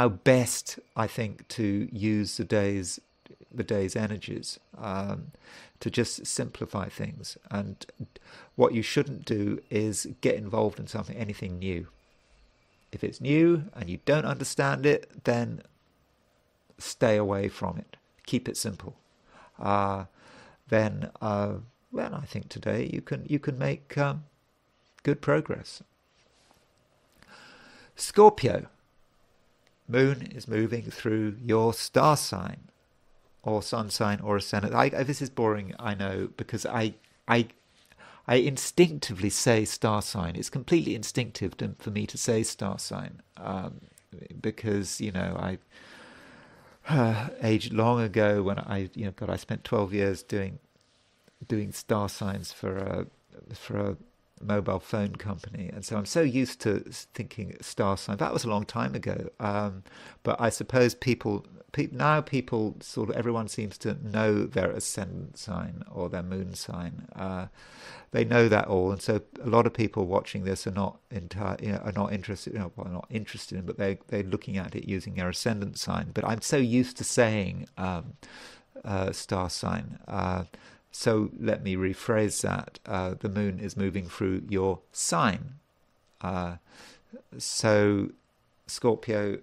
best, I think, to use the day's energies, to just simplify things. And what you shouldn't do is get involved in anything new. If it's new and you don't understand it, then stay away from it. Keep it simple. Then I think today you can make good progress. Scorpio. Moon is moving through your star sign, or sun sign, or ascendant. This is boring, I know, because I instinctively say star sign. It's completely instinctive for me to say star sign, because I aged long ago when I spent 12 years doing star signs for a mobile phone company, and so I'm so used to thinking star sign. That was a long time ago, but I suppose now sort of, everyone seems to know their ascendant sign or their moon sign. They know that all, and so a lot of people watching this are not interested. Not interested in, but they're looking at it using their ascendant sign. But I'm so used to saying star sign. So let me rephrase that. The moon is moving through your sign. So Scorpio,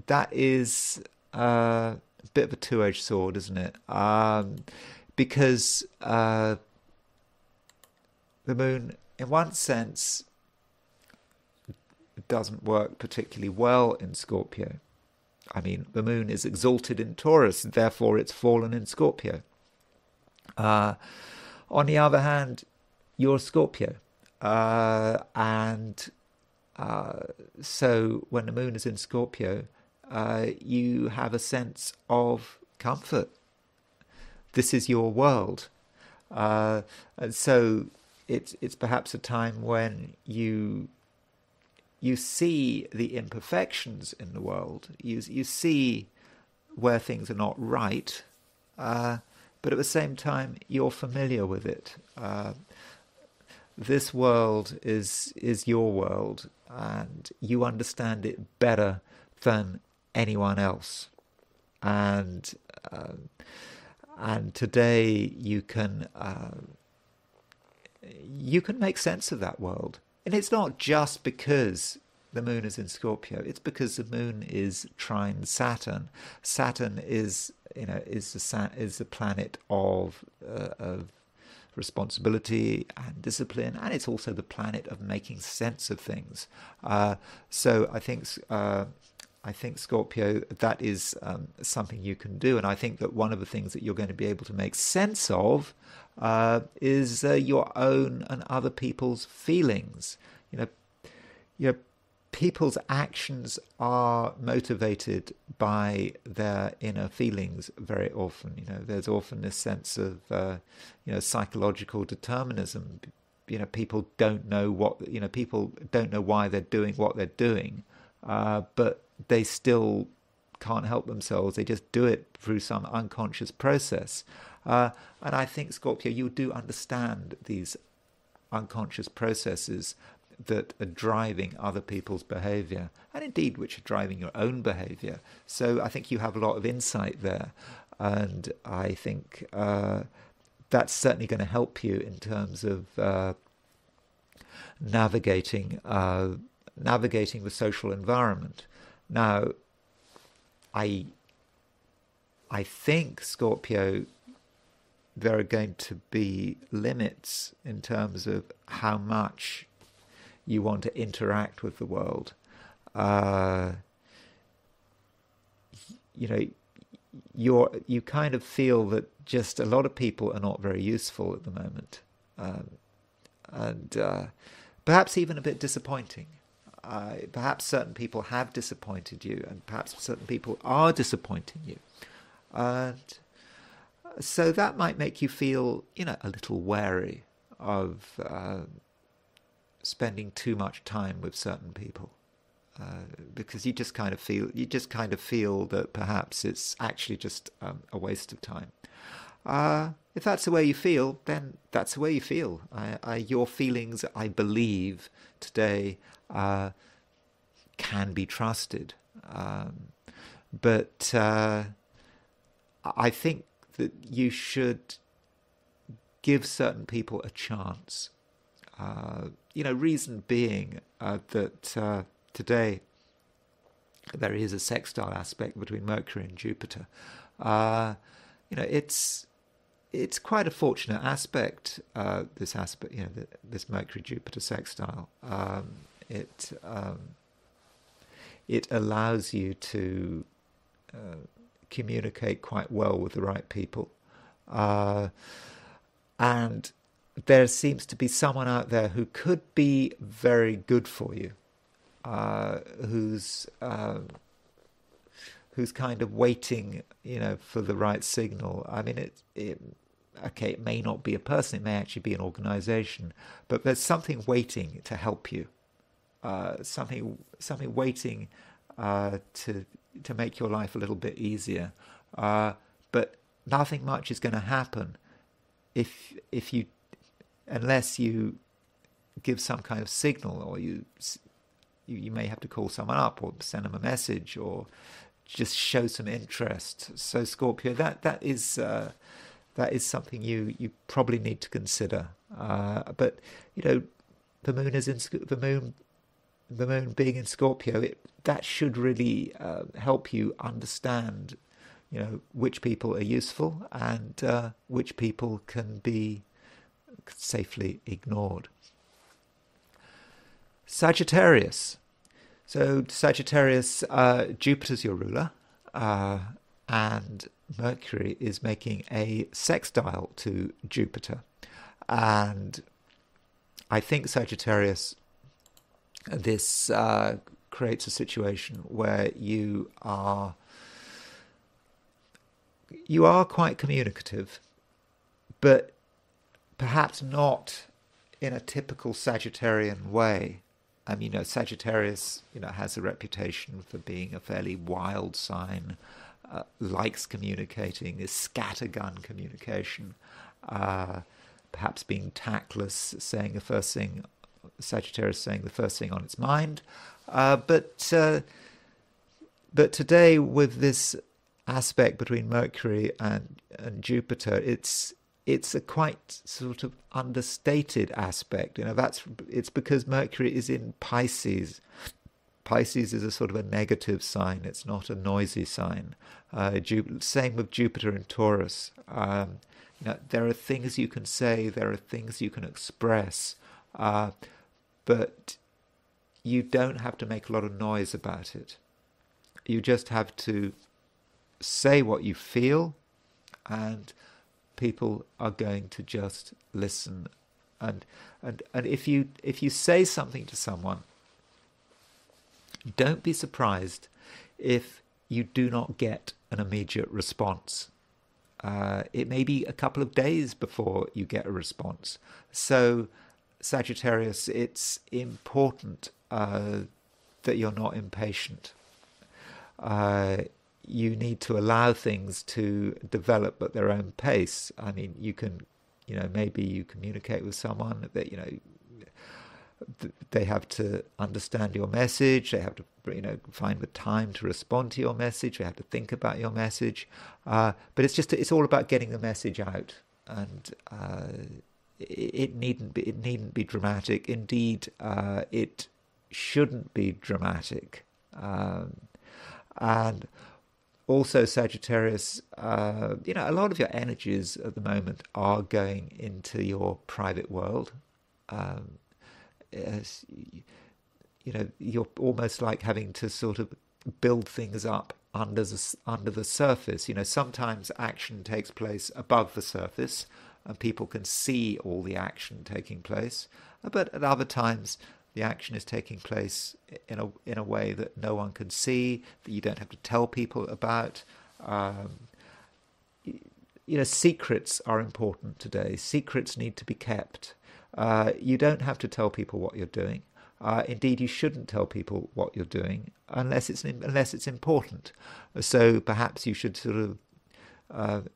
that is a bit of a two-edged sword, isn't it? Because the moon, in one sense, doesn't work particularly well in Scorpio. I mean, the moon is exalted in Taurus, therefore it's fallen in Scorpio. On the other hand, you're Scorpio, and so when the moon is in Scorpio, you have a sense of comfort. This is your world, and so it's perhaps a time when you see the imperfections in the world. You see where things are not right. But at the same time, you're familiar with it. This world is your world, and you understand it better than anyone else. And today you can make sense of that world. And it's not just because the moon is in Scorpio. It's because the moon is trine Saturn. Saturn is the planet of responsibility and discipline, and it's also the planet of making sense of things. So I think Scorpio, that is something you can do, and I think that one of the things that you're going to be able to make sense of is your own and other people's feelings. People's actions are motivated by their inner feelings very often. There's often this sense of psychological determinism. People don't know people don't know why they're doing what they're doing, but they still can't help themselves. They just do it through some unconscious process. And I think, Scorpio, you do understand these unconscious processes that are driving other people's behavior, and indeed which are driving your own behavior. So I think you have a lot of insight there, and I think that's certainly going to help you in terms of navigating the social environment. Now, I think, Scorpio, there are going to be limits in terms of how much you want to interact with the world. You kind of feel that just a lot of people are not very useful at the moment, and perhaps even a bit disappointing. Perhaps certain people have disappointed you, and perhaps certain people are disappointing you, and so that might make you feel, a little wary of spending too much time with certain people, because you just kind of feel that perhaps it's actually just a waste of time. If that's the way you feel, then that's the way you feel. Your feelings, I believe, today can be trusted, but I think that you should give certain people a chance. Reason being that today there is a sextile aspect between Mercury and Jupiter. It's quite a fortunate aspect. This aspect, this Mercury-Jupiter sextile. It allows you to communicate quite well with the right people, and there seems to be someone out there who could be very good for you, who's kind of waiting, for the right signal. I mean, it may not be a person, it may actually be an organization, but there's something waiting to help you, something waiting to make your life a little bit easier. But nothing much is going to happen unless you give some kind of signal, or you may have to call someone up or send them a message or just show some interest. So Scorpio, that is something you probably need to consider. But the moon is the moon being in Scorpio, that should really help you understand, which people are useful and which people can be safely ignored. Sagittarius. So Sagittarius, Jupiter's your ruler, and Mercury is making a sextile to Jupiter. And I think Sagittarius, this creates a situation where you are quite communicative, but perhaps not in a typical Sagittarian way. I mean, Sagittarius, has a reputation for being a fairly wild sign, likes communicating, is scattergun communication, perhaps being tactless, saying the first thing, Sagittarius saying the first thing on its mind. But today, with this aspect between Mercury and Jupiter, it's a quite sort of understated aspect. It's because Mercury is in Pisces. Pisces is a sort of a negative sign. It's not a noisy sign. Same with Jupiter in Taurus. There are things you can say, there are things you can express, but you don't have to make a lot of noise about it. You just have to say what you feel, and people are going to just listen. And if you say something to someone, don't be surprised if you do not get an immediate response. It may be a couple of days before you get a response. So, Sagittarius, it's important that you're not impatient. You need to allow things to develop at their own pace. I mean, you can, maybe you communicate with someone that, they have to understand your message. They have to, find the time to respond to your message. They have to think about your message. But it's all about getting the message out, and it needn't be dramatic. Indeed, it shouldn't be dramatic. And also, Sagittarius, a lot of your energies at the moment are going into your private world. As, you're almost like having to sort of build things up under the surface. Sometimes action takes place above the surface, and people can see all the action taking place. But at other times, the action is taking place in a way that no one can see, that you don't have to tell people about. Secrets are important today. Secrets need to be kept. You don't have to tell people what you're doing. Indeed, you shouldn't tell people what you're doing unless it's important. So perhaps you should sort of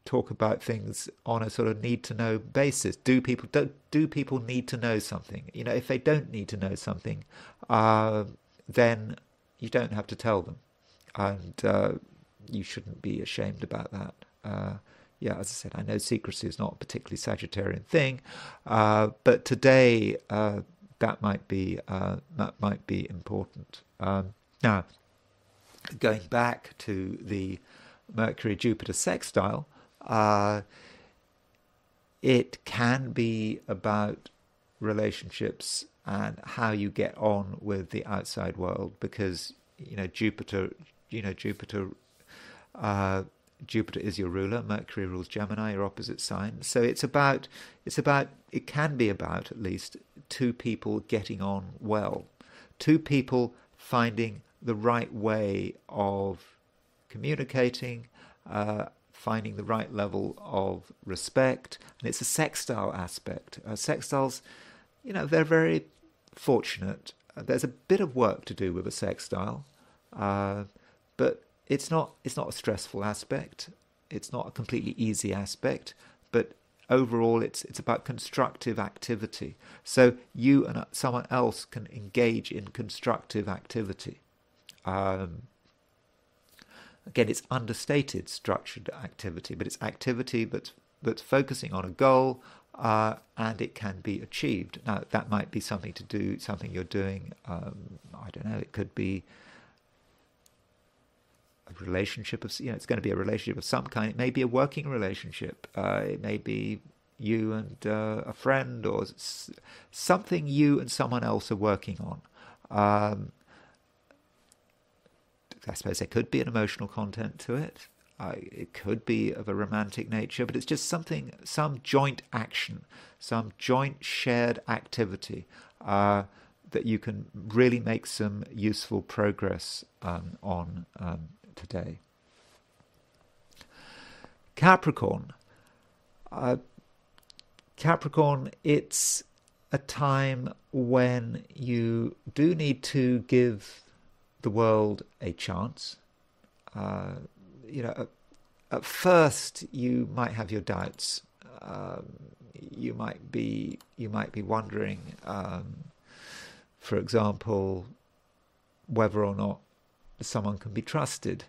talk about things on a sort of need-to-know basis. Do people need to know something? If they don't need to know something, then you don't have to tell them, and you shouldn't be ashamed about that. As I said, I know secrecy is not a particularly Sagittarian thing, but today that might be important. Now, going back to the Mercury-Jupiter sextile, it can be about relationships and how you get on with the outside world, because Jupiter is your ruler. Mercury rules Gemini, your opposite sign. So it can be about, at least, two people getting on well, two people finding the right way of communicating, finding the right level of respect. And it's a sextile aspect. Sextiles, they're very fortunate. There's a bit of work to do with a sextile, but it's not a stressful aspect. It's not a completely easy aspect, but overall it's about constructive activity. So you and someone else can engage in constructive activity. Again, it's understated structured activity, but it's activity that's focusing on a goal, and it can be achieved. Now, that might be something you're doing, I don't know, it could be a relationship of, it's going to be a relationship of some kind. It may be a working relationship. It may be you and a friend, or something you and someone else are working on. I suppose there could be an emotional content to it. It could be of a romantic nature, but it's just some joint action, some joint shared activity that you can really make some useful progress on today. Capricorn. Capricorn, it's a time when you do need to give the world a chance. At first you might have your doubts. You might be wondering, for example, whether or not someone can be trusted.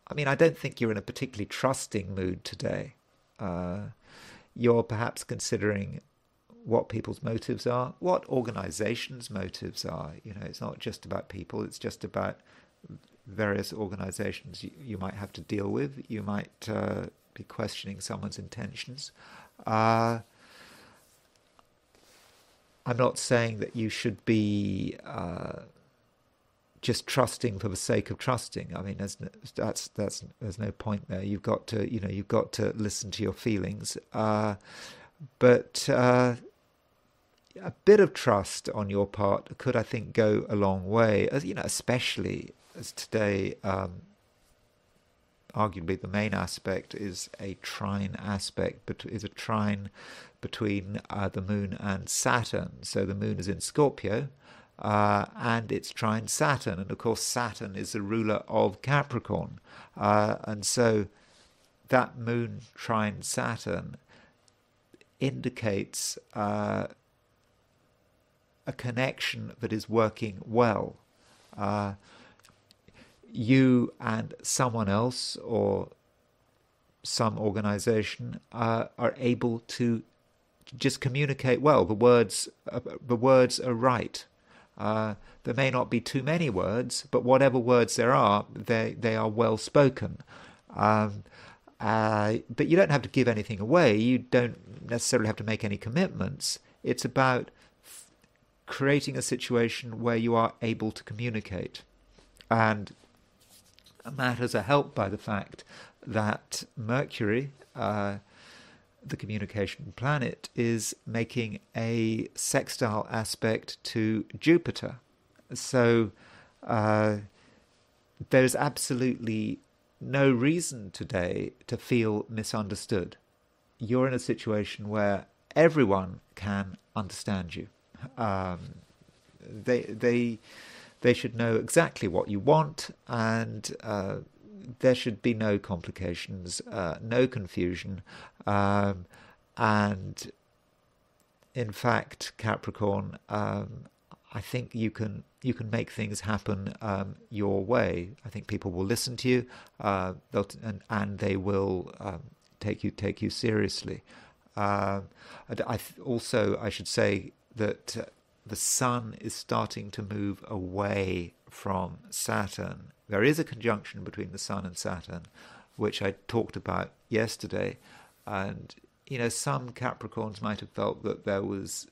I mean, I don't think you're in a particularly trusting mood today. You're perhaps considering what people's motives are, what organizations' motives are. It's not just about people, it's just about various organizations you might have to deal with. You might be questioning someone's intentions. I'm not saying that you should be just trusting for the sake of trusting. I mean, there's no point there. You've got to listen to your feelings. But a bit of trust on your part could, I think, go a long way. Especially as today, arguably the main aspect is a trine aspect, but is a trine between the Moon and Saturn. So the Moon is in Scorpio, and it's trine Saturn, and of course Saturn is the ruler of Capricorn, and so that Moon trine Saturn indicates a connection that is working well. You and someone else or some organization are able to just communicate well. The words are right. There may not be too many words, but whatever words there are, they are well spoken. But you don't have to give anything away. You don't necessarily have to make any commitments. It's about creating a situation where you are able to communicate. And matters are helped by the fact that Mercury, the communication planet, is making a sextile aspect to Jupiter. So there's absolutely no reason today to feel misunderstood. You're in a situation where everyone can understand you. They should know exactly what you want, and there should be no complications, no confusion, and in fact, Capricorn, I think you can make things happen your way. I think people will listen to you, and they will take you seriously. I should say that the Sun is starting to move away from Saturn. There is a conjunction between the Sun and Saturn, which I talked about yesterday. And, some Capricorns might have felt that there was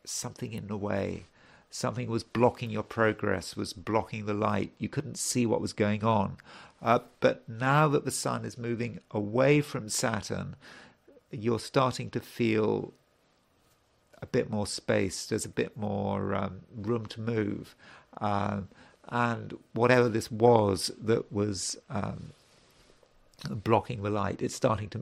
something in the way. Something was blocking your progress, was blocking the light. You couldn't see what was going on. But now that the Sun is moving away from Saturn, you're starting to feel a bit more space. There's a bit more room to move. And whatever this was that was blocking the light, it's starting to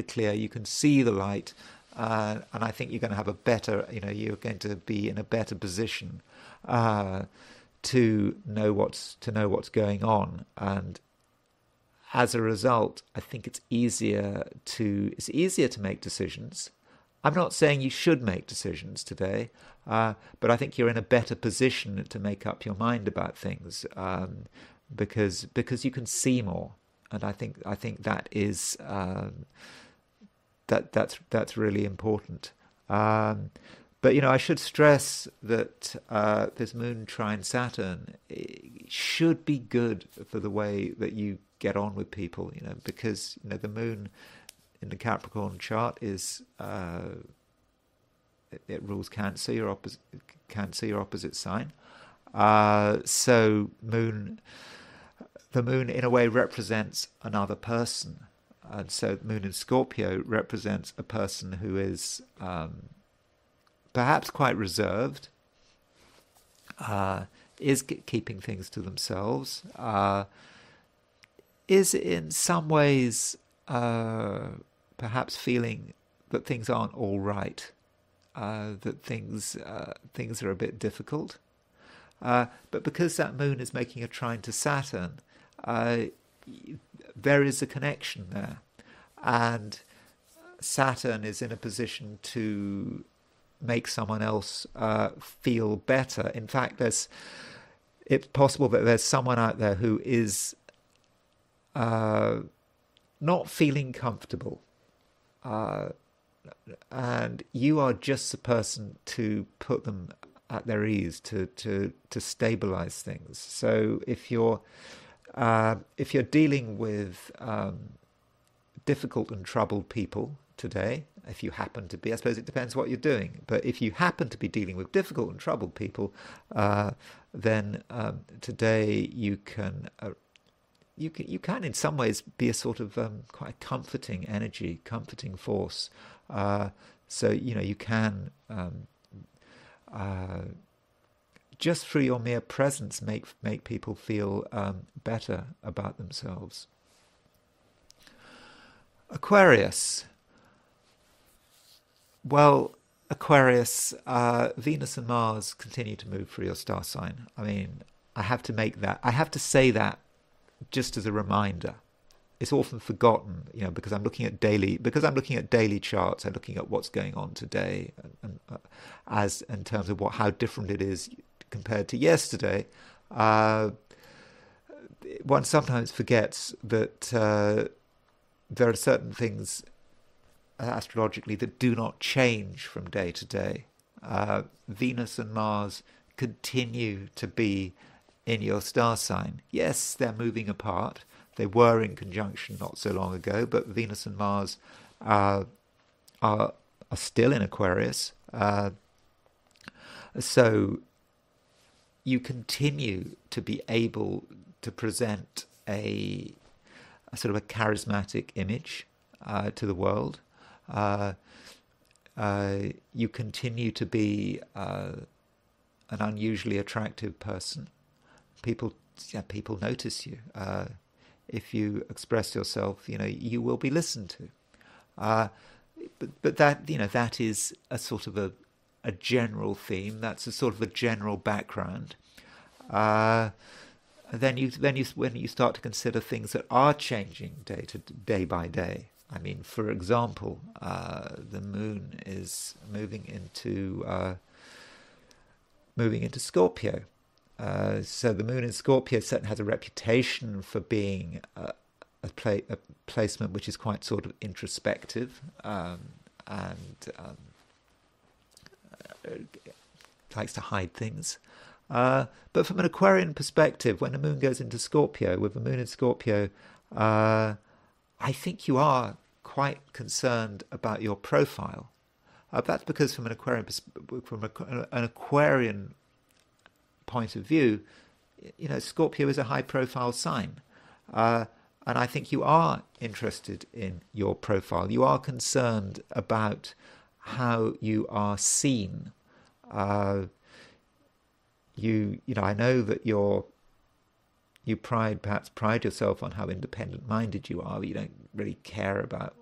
clear. You can see the light, and I think you're going to have a better, you're going to be in a better position to know what's going on. And as a result, I think it's easier to make decisions. I'm not saying you should make decisions today, but I think you're in a better position to make up your mind about things because you can see more, and I think that is that's really important. But I should stress that this Moon trine Saturn should be good for the way that you get on with people. Because the Moon in the Capricorn chart is it rules Cancer, your opposite sign. So the Moon in a way represents another person, and so Moon in Scorpio represents a person who is perhaps quite reserved, is keeping things to themselves, is in some ways perhaps feeling that things aren't all right, that things are a bit difficult. But because that Moon is making a trine to Saturn, there is a connection there. And Saturn is in a position to make someone else feel better. In fact, it's possible that there's someone out there who is not feeling comfortable, and you are just the person to put them at their ease, to stabilize things. So if you're dealing with difficult and troubled people today, if you happen to be, I suppose it depends what you're doing, but if you happen to be dealing with difficult and troubled people, then today you can in some ways be a sort of quite a comforting energy, comforting force. So you can just through your mere presence make people feel better about themselves. Aquarius. Well, Aquarius, Venus and Mars continue to move through your star sign. I mean, I have to say that just as a reminder. it's often forgotten, because I'm looking at daily charts. I'm looking at what's going on today, and as in terms of how different it is compared to yesterday. One sometimes forgets that there are certain things astrologically that do not change from day to day. Venus and Mars continue to be in your star sign. Yes, they're moving apart. They were in conjunction not so long ago, but Venus and Mars are still in Aquarius. So you continue to be able to present a sort of a charismatic image to the world. You continue to be an unusually attractive person. People notice you. If you express yourself, you will be listened to. But that is a sort of a general theme. That's a sort of a general background. Then when you start to consider things that are changing day by day. I mean, for example, the moon is moving into Scorpio. So the moon in Scorpio certainly has a reputation for being a placement which is quite sort of introspective and likes to hide things. But from an Aquarian perspective, when the moon goes into Scorpio, with the moon in Scorpio, I think you are quite concerned about your profile. That's because from an Aquarian point of view, Scorpio is a high-profile sign, and I think you are interested in your profile. You are concerned about how you are seen. I know that you perhaps pride yourself on how independent-minded you are. You don't really care about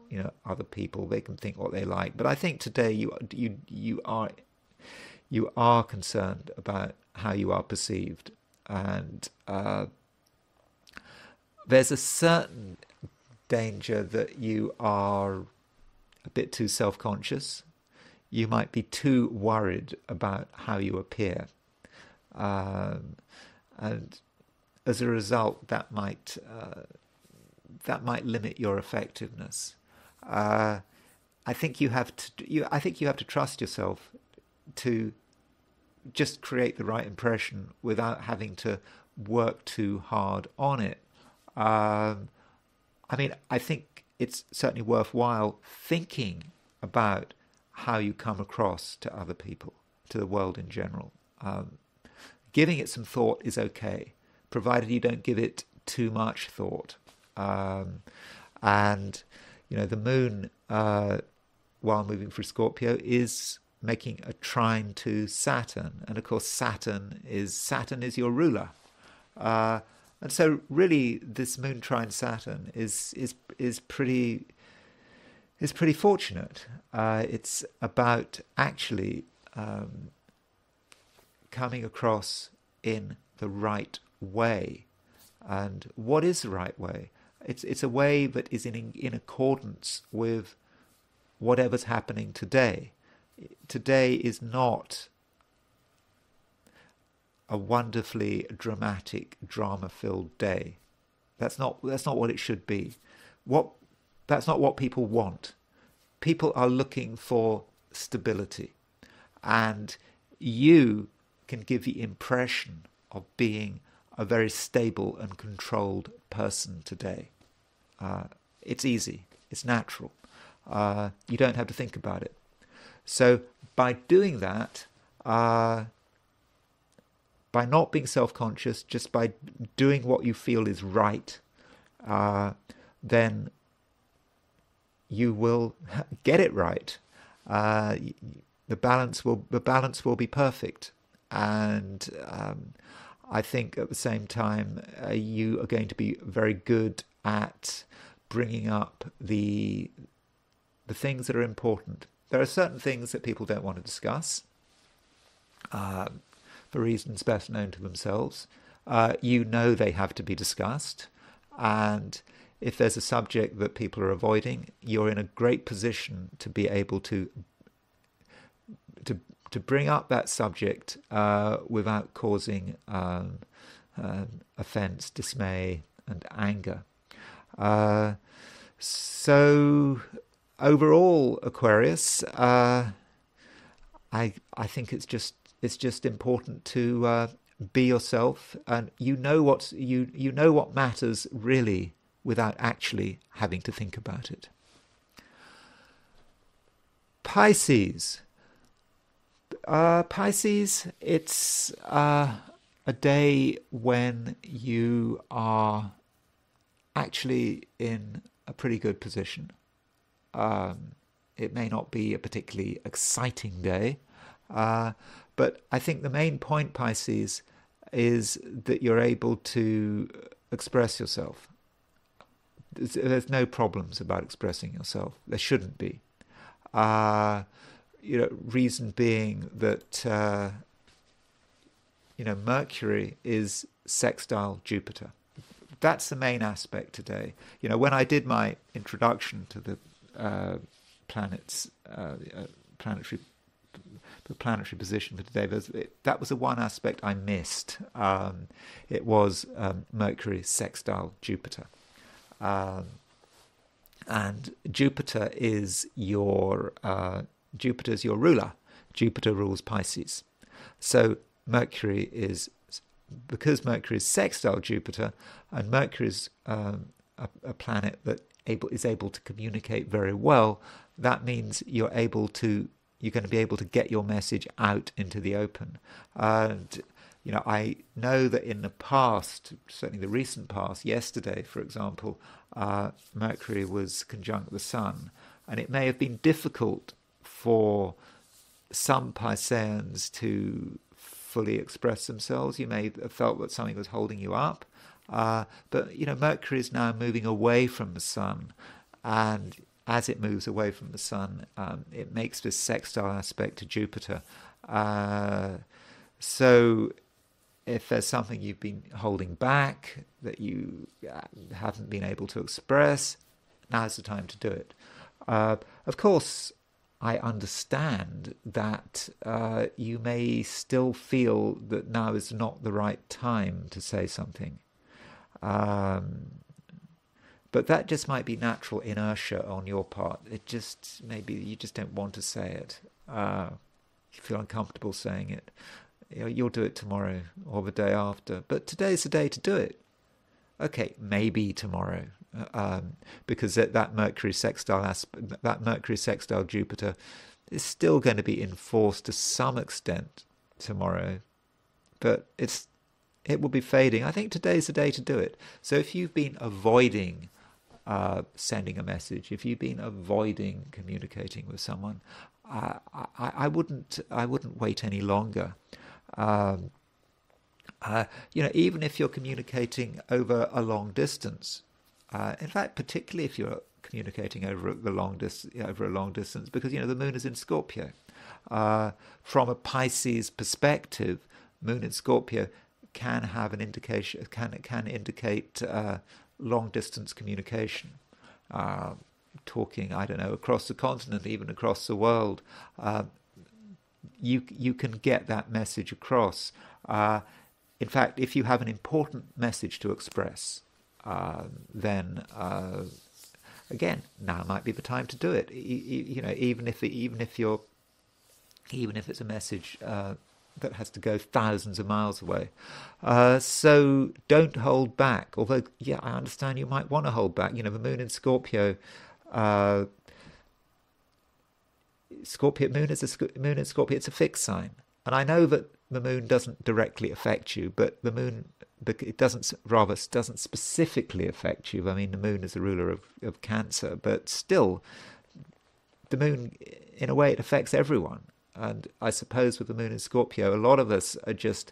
other people. They can think what they like. But I think today you are concerned about how you are perceived, and there's a certain danger that you are a bit too self-conscious. You might be too worried about how you appear, and as a result, that might limit your effectiveness. I think you have to trust yourself to just create the right impression without having to work too hard on it. I think it's certainly worthwhile thinking about how you come across to other people, to the world in general. Giving it some thought is okay, provided you don't give it too much thought. And the moon, while moving through Scorpio, is making a trine to Saturn, and of course Saturn is your ruler, and so really this moon trine Saturn is pretty fortunate. It's about actually coming across in the right way. And what is the right way? It's a way that is in accordance with whatever's happening today. Today is not a wonderfully dramatic, drama-filled day. That's not what it should be. That's not what people want. People are looking for stability, and you can give the impression of being a very stable and controlled person today. It's easy. It's natural. You don't have to think about it. So by doing that, by not being self-conscious, just by doing what you feel is right, then you will get it right. The balance will be perfect, and I think at the same time you are going to be very good at bringing up the things that are important. There are certain things that people don't want to discuss for reasons best known to themselves. They have to be discussed, and if there's a subject that people are avoiding, you're in a great position to be able to bring up that subject without causing offense, dismay, and anger. So overall, Aquarius, I think it's just important to be yourself, and you know what matters really without actually having to think about it. Pisces. Pisces, it's a day when you are actually in a pretty good position. It may not be a particularly exciting day, but I think the main point, Pisces, is that you're able to express yourself. There's no problems about expressing yourself. There shouldn't be. Reason being that Mercury is sextile Jupiter. That's the main aspect today. When I did my introduction to the planets, planetary position for today, that was the one aspect I missed. It was Mercury sextile Jupiter. And Jupiter is Jupiter's your ruler. Jupiter rules Pisces. So because Mercury is sextile Jupiter, and Mercury is a planet that is able to communicate very well, that means you're going to be able to get your message out into the open. And I know that in the past, certainly the recent past, yesterday, for example, Mercury was conjunct the Sun, and it may have been difficult for some Pisceans to fully express themselves. You may have felt that something was holding you up, but Mercury is now moving away from the Sun, and as it moves away from the Sun, it makes this sextile aspect to Jupiter. So if there's something you've been holding back that you haven't been able to express, now's the time to do it. Of course, I understand that you may still feel that now is not the right time to say something. But that just might be natural inertia on your part. Maybe you just don't want to say it. You feel uncomfortable saying it. You'll do it tomorrow or the day after. But today's the day to do it. Okay, maybe tomorrow. Because that Mercury sextile Jupiter is still going to be enforced to some extent tomorrow, but it will be fading. I think today's the day to do it. So if you've been avoiding sending a message, if you've been avoiding communicating with someone, I wouldn't wait any longer. Even if you're communicating over a long distance. In fact, particularly if you're communicating over a long distance, because the moon is in Scorpio. From a Pisces perspective, moon in Scorpio can have an indication, can indicate long distance communication. Talking, across the continent, even across the world, you can get that message across. In fact, if you have an important message to express, then again, now might be the time to do it. Even if it's a message that has to go thousands of miles away. So don't hold back. Although, I understand you might want to hold back. The moon in Scorpio. Moon in Scorpio. It's a fixed sign, and I know that the moon doesn't directly affect you, but the moon. But it doesn't specifically affect you. I mean, the moon is the ruler of Cancer, but still, the moon, in a way, it affects everyone. And I suppose with the moon in Scorpio, a lot of us are just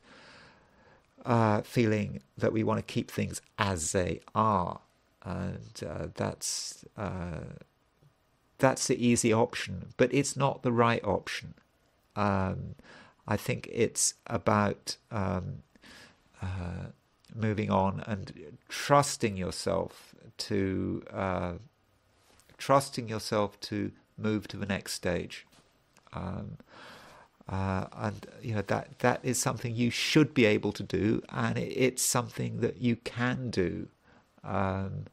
feeling that we want to keep things as they are, and that's the easy option, but it's not the right option. I think it's about moving on and trusting yourself to move to the next stage. And that is something you should be able to do, and it's something that you can do. And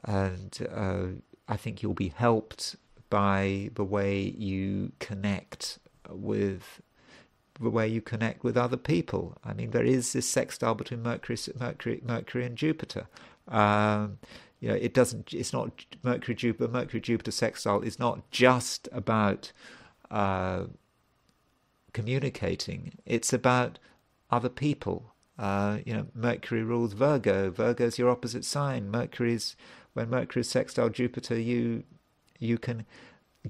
I think you'll be helped by the way you connect with other people. I mean, there is this sextile between Mercury and Jupiter. It's not Mercury Jupiter sextile is not just about communicating. It's about other people. Mercury rules Virgo. Virgo's your opposite sign. When Mercury is sextile Jupiter, you can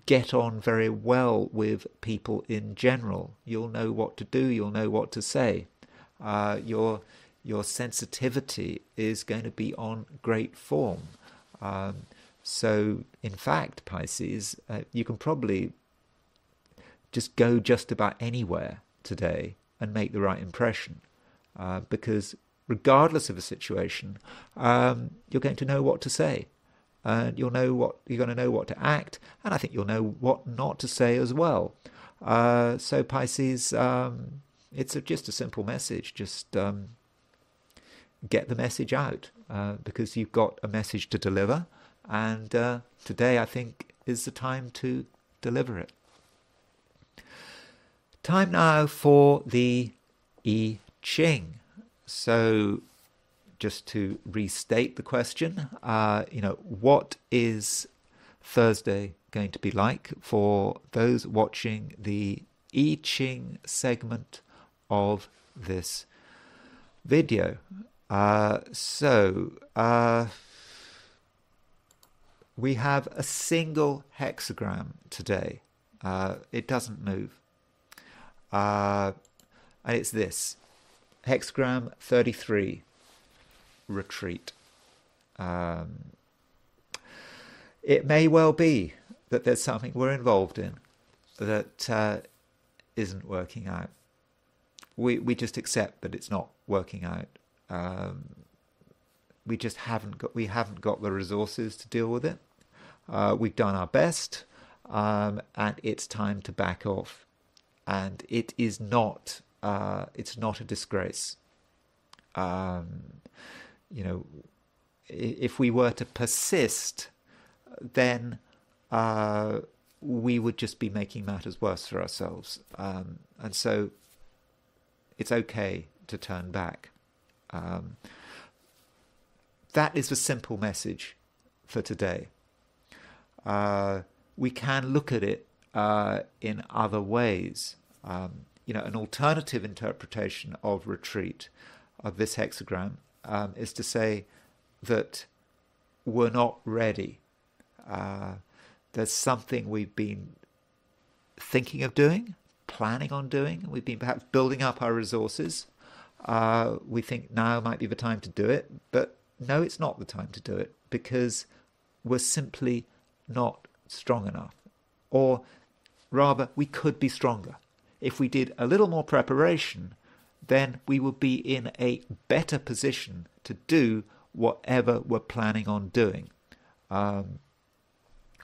get on very well with people in general. You'll know what to do. You'll know what to say. Your sensitivity is going to be on great form. So, in fact, Pisces, you can probably just go just about anywhere today and make the right impression, because regardless of the situation, you're going to know what to say, and you're going to know what to act, and I think you'll know what not to say as well. So Pisces, it's just a simple message. Just get the message out, because you've got a message to deliver, and today I think is the time to deliver it. Time now for the I Ching. So, just to restate the question, what is Thursday going to be like for those watching the I Ching segment of this video? We have a single hexagram today. It doesn't move. And it's this. Hexagram 33. Retreat. It may well be that there's something we're involved in that isn't working out. We just accept that it's not working out. We haven't got the resources to deal with it. We've done our best, and it's time to back off. And it is not. It's not a disgrace. If we were to persist, then we would just be making matters worse for ourselves. And so it's okay to turn back. That is the simple message for today. We can look at it in other ways. An alternative interpretation of retreat, of this hexagram, is to say that we're not ready. There's something we've been thinking of doing, planning on doing. We've been perhaps building up our resources. We think now might be the time to do it, but no, it's not the time to do it, because we're simply not strong enough. Or rather, we could be stronger. If we did a little more preparation, then we would be in a better position to do whatever we're planning on doing.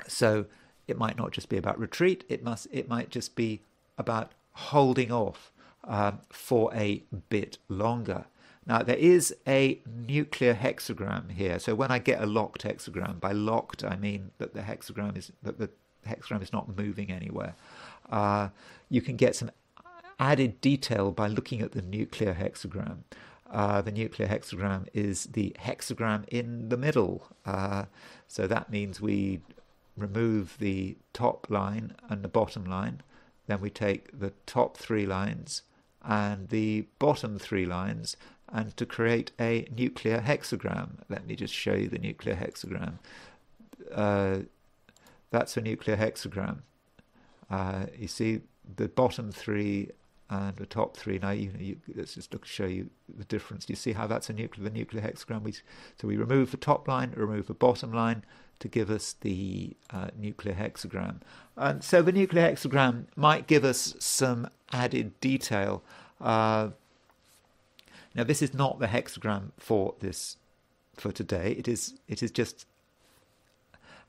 So it might not just be about retreat. It might just be about holding off for a bit longer. Now, there is a nuclear hexagram here. So when I get a locked hexagram, by locked I mean that the hexagram is not moving anywhere. You can get some added detail by looking at the nuclear hexagram. The nuclear hexagram is the hexagram in the middle. So that means we remove the top line and the bottom line. Then we take the top three lines and the bottom three lines, and to create a nuclear hexagram. Let me just show you the nuclear hexagram. That's a nuclear hexagram. You see the bottom three and the top three. Now, let's just show you the difference. You see how that's the nuclear hexagram. So we remove the top line, remove the bottom line to give us the nuclear hexagram. And so the nuclear hexagram might give us some added detail. Now, Now, this is not the hexagram for today. It is just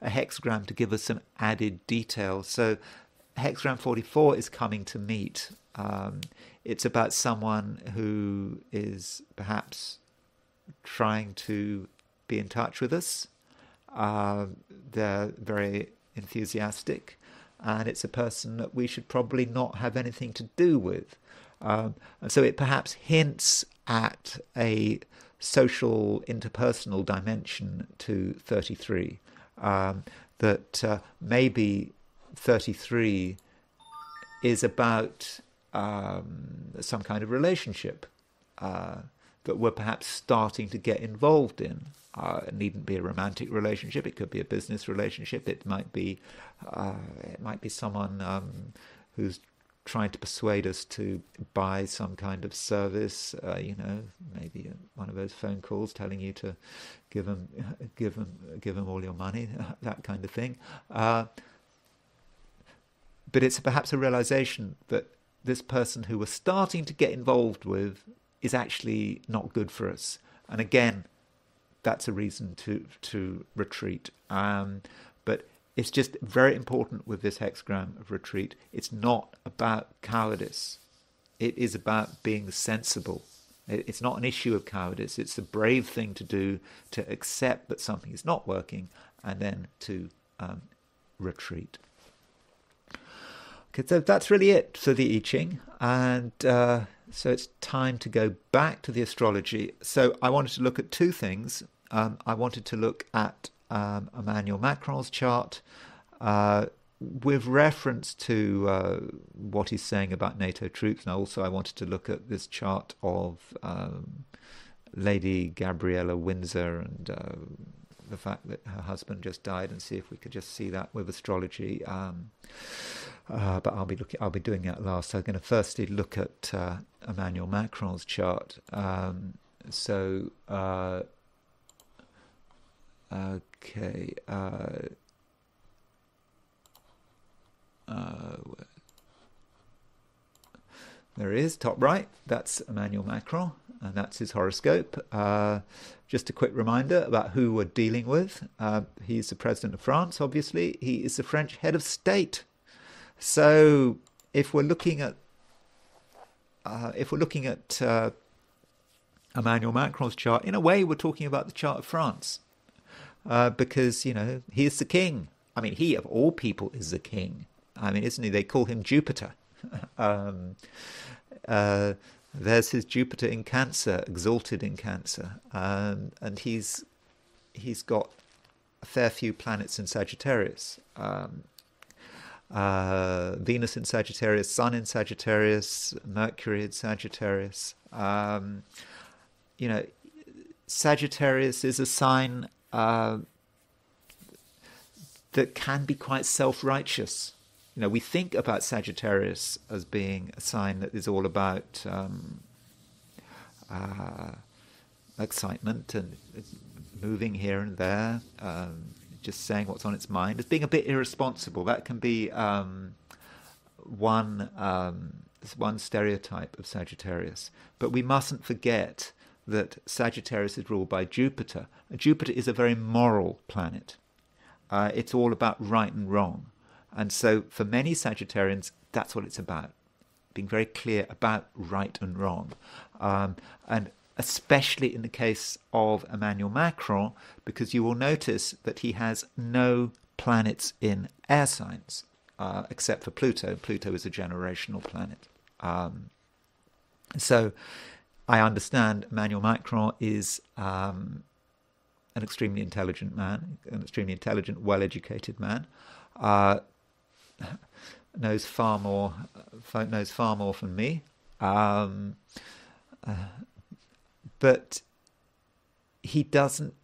a hexagram to give us some added detail. So hexagram 44 is coming to meet. It's about someone who is perhaps trying to be in touch with us. They're very enthusiastic, and it's a person that we should probably not have anything to do with. And so it perhaps hints at a social interpersonal dimension to 33, that maybe 33 is about some kind of relationship that we're perhaps starting to get involved in. It needn't be a romantic relationship. It could be a business relationship. It might be someone who's trying to persuade us to buy some kind of service. Maybe one of those phone calls telling you to give them all your money, that kind of thing. But it's perhaps a realization that this person who we're starting to get involved with is actually not good for us. And again, that's a reason to retreat. But it's just very important with this hexagram of retreat. It's not about cowardice. It is about being sensible. It's not an issue of cowardice. It's a brave thing to do, to accept that something is not working and then to retreat. Okay, so that's really it for the I Ching. And so it's time to go back to the astrology. So I wanted to look at two things. I wanted to look at Emmanuel Macron's chart with reference to what he's saying about NATO troops. And also I wanted to look at this chart of Lady Gabriella Windsor and the fact that her husband just died, and see if we could just see that with astrology. But I'll be doing that last. So I'm going to firstly look at Emmanuel Macron's chart. Okay. There he is, top right. That's Emmanuel Macron, and that's his horoscope. Just a quick reminder about who we're dealing with. He's the president of France, obviously. He is the French head of state. So if we're looking at Emmanuel Macron's chart, in a way, we're talking about the chart of France, because he is the king. I mean, he of all people is the king. I mean, isn't he? They call him Jupiter. There's his Jupiter in Cancer, exalted in Cancer, and he's got a fair few planets in Sagittarius. Venus in Sagittarius, Sun in Sagittarius, Mercury in Sagittarius. Sagittarius is a sign that can be quite self-righteous. We think about Sagittarius as being a sign that is all about excitement and moving here and there, just saying what's on its mind, as being a bit irresponsible. That can be one stereotype of Sagittarius. But we mustn't forget that Sagittarius is ruled by Jupiter. Jupiter is a very moral planet. It's all about right and wrong. And so for many Sagittarians, that's what it's about, being very clear about right and wrong. And especially in the case of Emmanuel Macron, because you will notice that he has no planets in air signs, except for Pluto. Pluto is a generational planet. So I understand Emmanuel Macron is an extremely intelligent man, an extremely intelligent, well-educated man. Knows far more than me, but he doesn't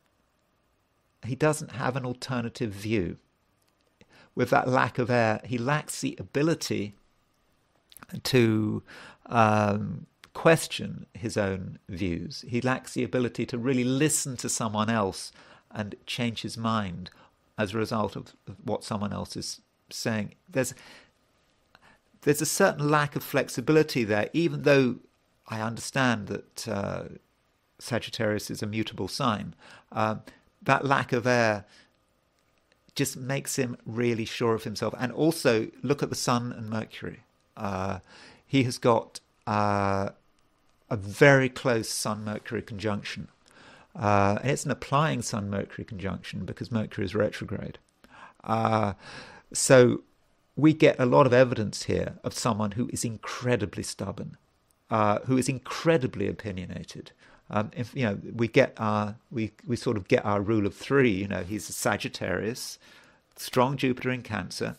have an alternative view. With that lack of air, he lacks the ability to question his own views. He lacks the ability to really listen to someone else and change his mind as a result of what someone else is saying. There's a certain lack of flexibility there, even though I understand that Sagittarius is a mutable sign. That lack of air just makes him really sure of himself. And also, look at the Sun and Mercury. He has got a very close Sun-Mercury conjunction. And it's an applying Sun-Mercury conjunction because Mercury is retrograde. So we get a lot of evidence here of someone who is incredibly stubborn, who is incredibly opinionated. If we sort of get our rule of three. He's a Sagittarius, strong Jupiter in Cancer,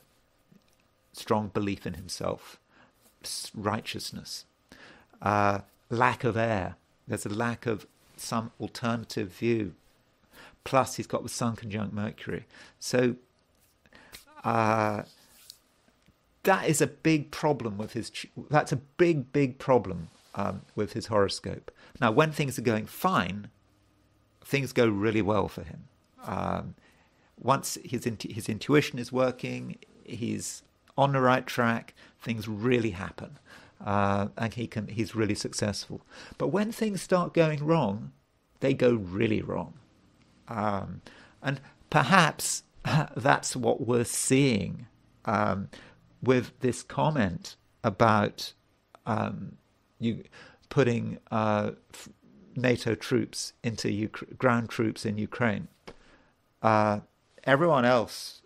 strong belief in himself, righteousness, lack of air. There's a lack of some alternative view. Plus, he's got the Sun conjunct Mercury. So that is a big problem with his. That's a big problem with his horoscope. Now, when things are going fine, things go really well for him. Once his intuition is working, he's on the right track. Things really happen, and he's really successful. But when things start going wrong, they go really wrong, and perhaps that's what we're seeing with this comment about you putting NATO troops into ground troops in Ukraine. Everyone else,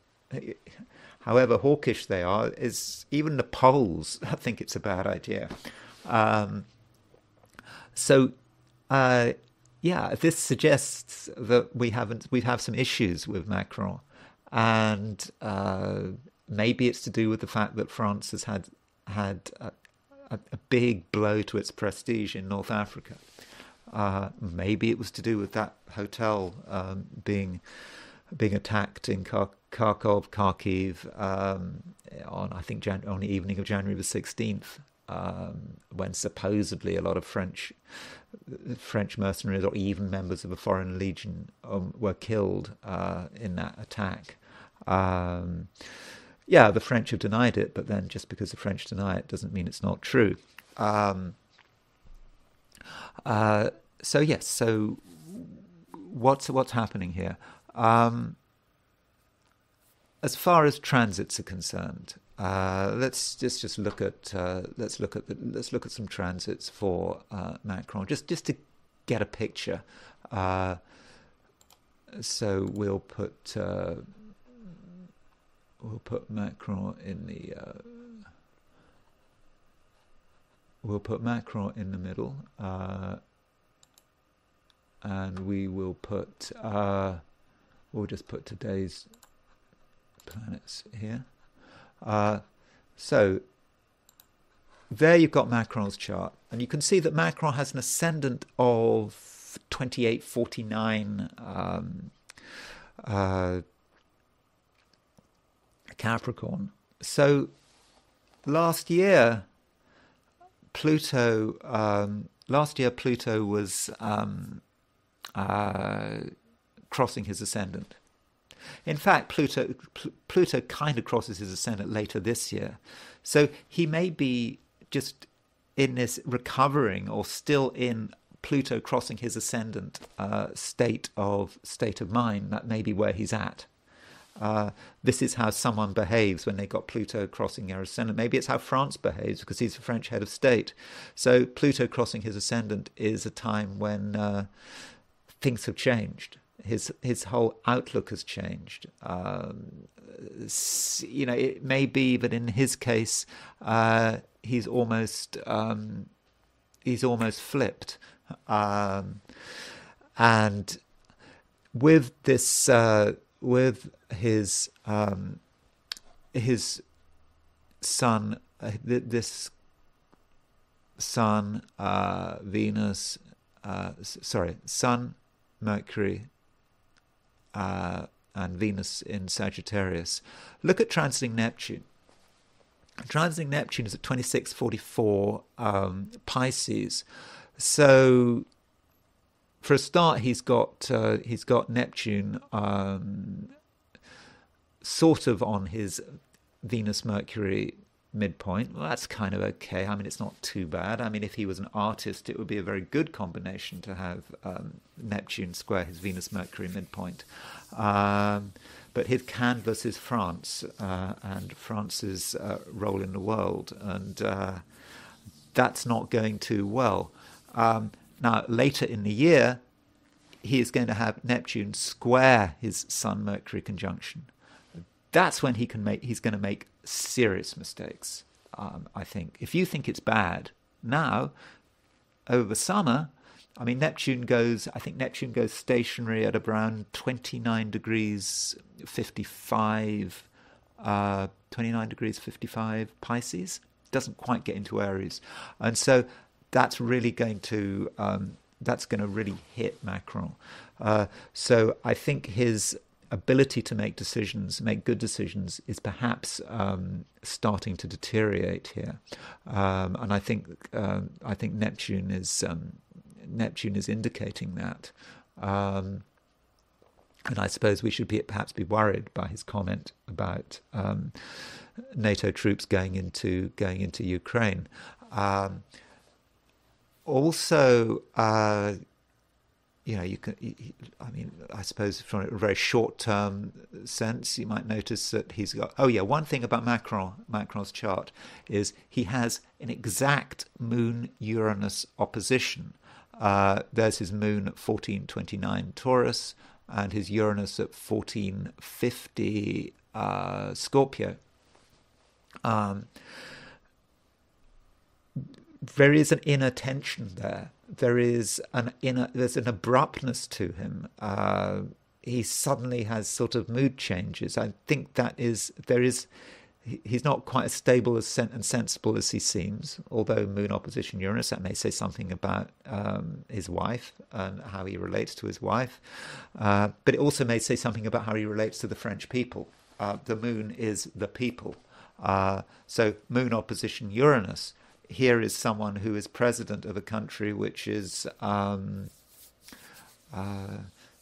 however hawkish they are, even the Poles think it's a bad idea. This suggests that we have some issues with Macron, and maybe it's to do with the fact that France has had a big blow to its prestige in North Africa. Maybe it was to do with that hotel being attacked in Kharkiv on the evening of January the 16th, when supposedly a lot of French mercenaries or even members of a foreign legion were killed in that attack. The French have denied it, but then just because the French deny it doesn't mean it's not true. So what's happening here? As far as transits are concerned, let's just look at some transits for Macron, just to get a picture. So we'll put Macron in the middle, and we'll just put today's planets here. So there you've got Macron's chart, and you can see that Macron has an ascendant of 2849 Capricorn. So last year Pluto was crossing his ascendant. In fact, Pluto kind of crosses his ascendant later this year. So he may be just in this recovering or still in Pluto crossing his ascendant state of mind. That may be where he's at. This is how someone behaves when they got Pluto crossing their ascendant. Maybe it's how France behaves because he's the French head of state. So Pluto crossing his ascendant is a time when things have changed. His whole outlook has changed. It may be that in his case he's almost flipped, and with this. With his Sun, this Sun, Venus, Sun, Mercury, and Venus in Sagittarius. Look at transiting Neptune. Transiting Neptune is at 2644 Pisces. So for a start, he's got Neptune sort of on his Venus Mercury midpoint. Well, that's kind of okay. I mean, it's not too bad. I mean, if he was an artist, it would be a very good combination to have Neptune square his Venus-Mercury midpoint. But his canvas is France and France's role in the world, and that's not going too well. Now, later in the year, he is going to have Neptune square his Sun-Mercury conjunction. That's when he's going to make serious mistakes, I think. If you think it's bad now, over the summer, I mean, Neptune goes stationary at around 29 degrees 55, 29 degrees 55 Pisces. Doesn't quite get into Aries. And so that's really going to really hit Macron. So I think his ability to make good decisions, is perhaps starting to deteriorate here, and I think Neptune is indicating that, and I suppose we should perhaps be worried by his comment about NATO troops going into Ukraine. Also, I suppose from a very short-term sense, you might notice that he's got... one thing about Macron's chart is he has an exact Moon-Uranus opposition. There's his Moon at 1429 Taurus and his Uranus at 1450 Scorpio. There is an inner tension there. There's an abruptness to him. He suddenly has sort of mood changes. I think he's not quite as stable and sensible as he seems. Although Moon opposition Uranus, that may say something about his wife and how he relates to his wife. But it also may say something about how he relates to the French people. The Moon is the people. So Moon opposition Uranus. Here is someone who is president of a country which is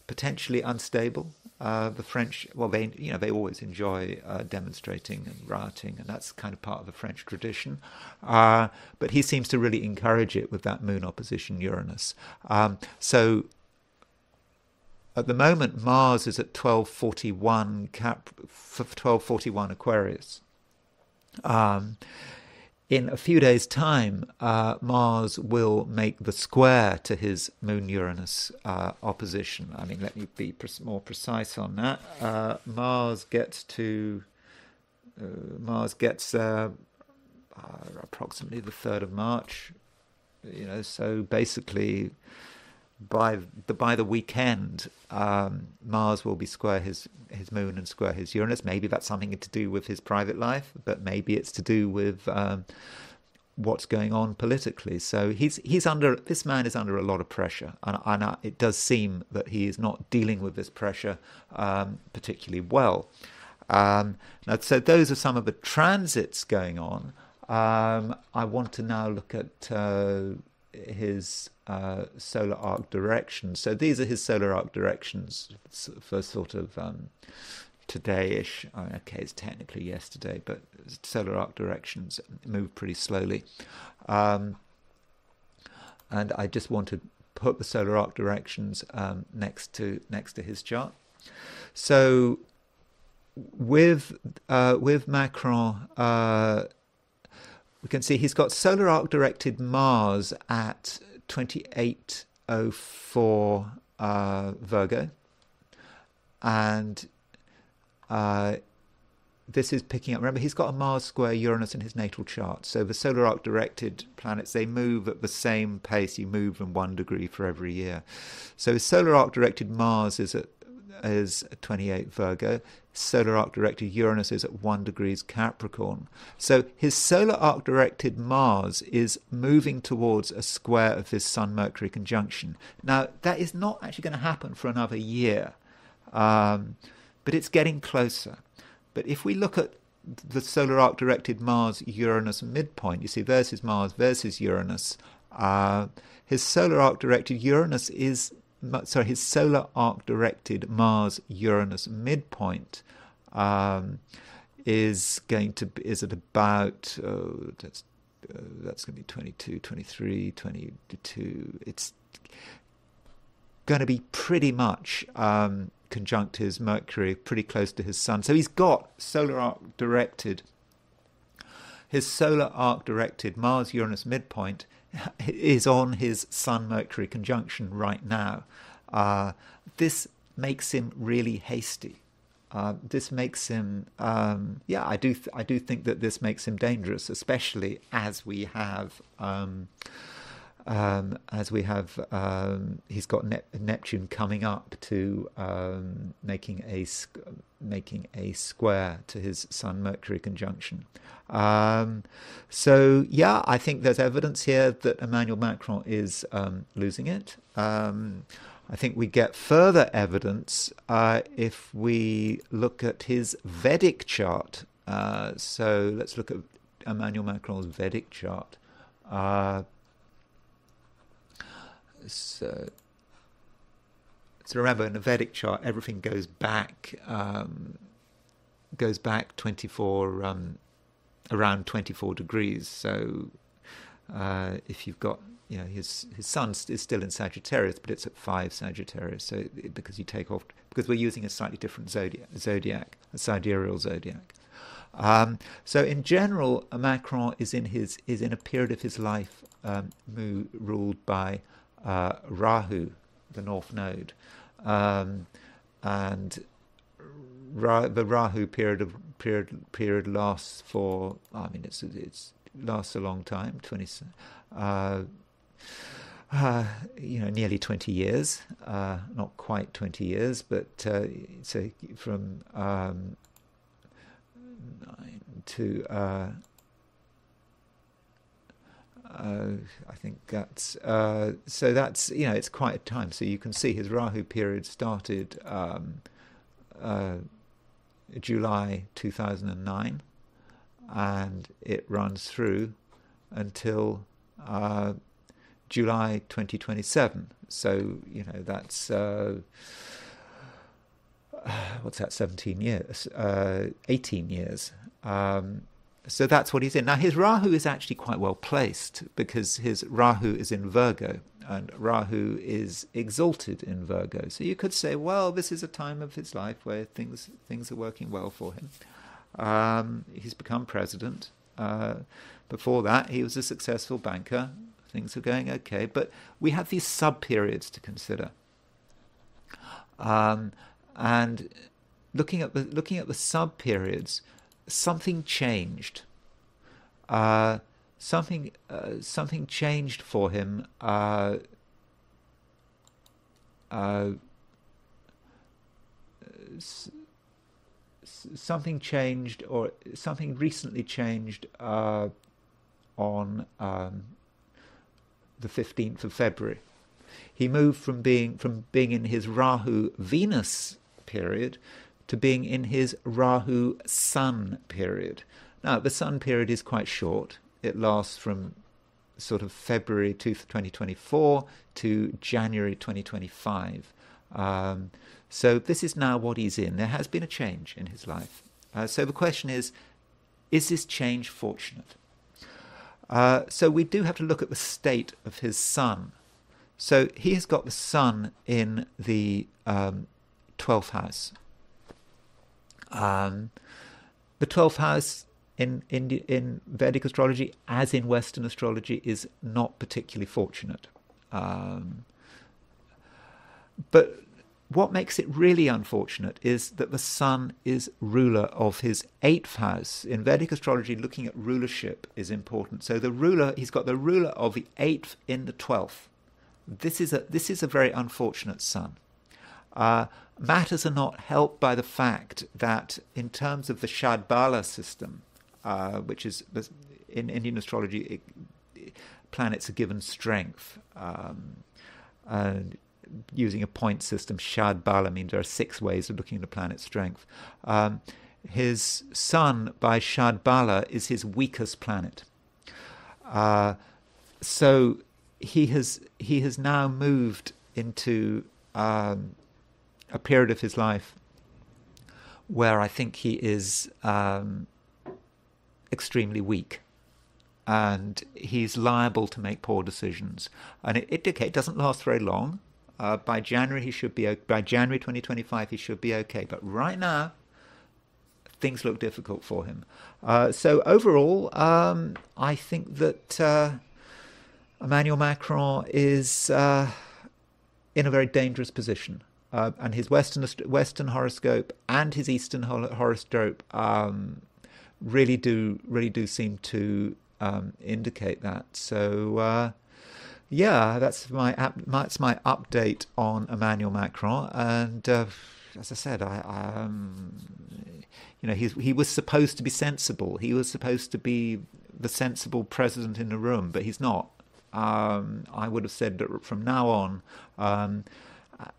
potentially unstable. The French, they always enjoy demonstrating and rioting, and that's kind of part of the French tradition. But he seems to really encourage it with that Moon opposition Uranus. So at the moment, Mars is at 1241 Aquarius. In a few days' time, Mars will make the square to his Moon-Uranus opposition. I mean, let me be more precise on that. Mars gets approximately the 3rd of March. So basically, by the weekend, Mars will be square his Moon and square his Uranus. Maybe that's something to do with his private life, but maybe it's to do with what's going on politically. So this man is under a lot of pressure, and it does seem that he is not dealing with this pressure particularly well. So those are some of the transits going on. I want to now look at his solar arc directions. So these are his solar arc directions for sort of today-ish. It's technically yesterday, but solar arc directions move pretty slowly. And I just want to put the solar arc directions next to his chart. So with Macron, we can see he's got solar arc directed Mars at 2804 Virgo, and this is picking up. Remember, he's got a Mars square Uranus in his natal chart, so the solar arc directed planets, they move at the same pace. You move them 1 degree for every year. So his solar arc directed Mars is 28 Virgo. Solar arc directed Uranus is at 1 degrees Capricorn. So his solar arc directed Mars is moving towards a square of his Sun-Mercury conjunction. Now, that is not actually going to happen for another year, but it's getting closer. But if we look at the solar arc directed Mars-Uranus midpoint, you see there's his Mars, there's his Uranus. His solar arc directed Uranus is... his solar arc directed Mars-Uranus midpoint is at about that's going to be 22, 23, 22. It's going to be pretty much conjunct his Mercury, pretty close to his Sun. So he's got solar arc directed. His solar arc directed Mars-Uranus midpoint is on his Sun-Mercury conjunction right now. This makes him really hasty. This makes him, I do think that this makes him dangerous, especially as we have he's got Neptune coming up to making a square to his Sun-Mercury conjunction. So yeah, I think there's evidence here that Emmanuel Macron is losing it. I think we get further evidence if we look at his Vedic chart. So let's look at Emmanuel Macron's Vedic chart. So remember, in the Vedic chart, everything goes back 24 around 24 degrees. So if you've got, his Sun is still in Sagittarius, but it's at 5 Sagittarius. So because we're using a slightly different zodiac, a sidereal zodiac. So in general, Macron is in a period of his life ruled by Rahu, the North Node, and the Rahu period lasts for, it lasts a long time, nearly 20 years, not quite 20 years, but so from 9 to I think that's so that's it's quite a time. So you can see his Rahu period started July 2009, and it runs through until July 2027. So that's what's that? 17 years, 18 years. So that's what he's in. Now, his Rahu is actually quite well placed because his Rahu is in Virgo, and Rahu is exalted in Virgo. So you could say, well, this is a time of his life where things are working well for him. He's become president. Before that, he was a successful banker. Things are going okay, but we have these sub-periods to consider. And looking at the sub-periods, something changed. Something changed for him. Something changed, or something recently changed on the 15th of February. He moved from being in his Rahu Venus period to being in his Rahu Sun period. Now, the Sun period is quite short. It lasts from sort of February 2024 to January 2025. So this is now what he's in. There has been a change in his life. So the question is this change fortunate? So we do have to look at the state of his Sun. So he has got the Sun in the 12th house. The 12th house in Vedic astrology, as in Western astrology, is not particularly fortunate. But what makes it really unfortunate is that the Sun is ruler of his 8th house. In Vedic astrology, looking at rulership is important. So he's got the ruler of the 8th in the 12th. This is a very unfortunate Sun. Matters are not helped by the fact that in terms of the Shadbala system, which is in Indian astrology, planets are given strength. And using a point system, Shadbala means there are 6 ways of looking at a planet's strength. His Sun by Shadbala is his weakest planet. So he has now moved into a period of his life where I think he is extremely weak, and he's liable to make poor decisions. And it doesn't last very long. By January he should be by January 2025 he should be okay. But right now things look difficult for him. So overall, I think that Emmanuel Macron is in a very dangerous position. And his Western horoscope and his Eastern horoscope really do seem to indicate that. So yeah, that's my update on Emmanuel Macron. And as I said, he was supposed to be sensible. He was supposed to be the sensible president in the room, but he's not. I would have said that from now on,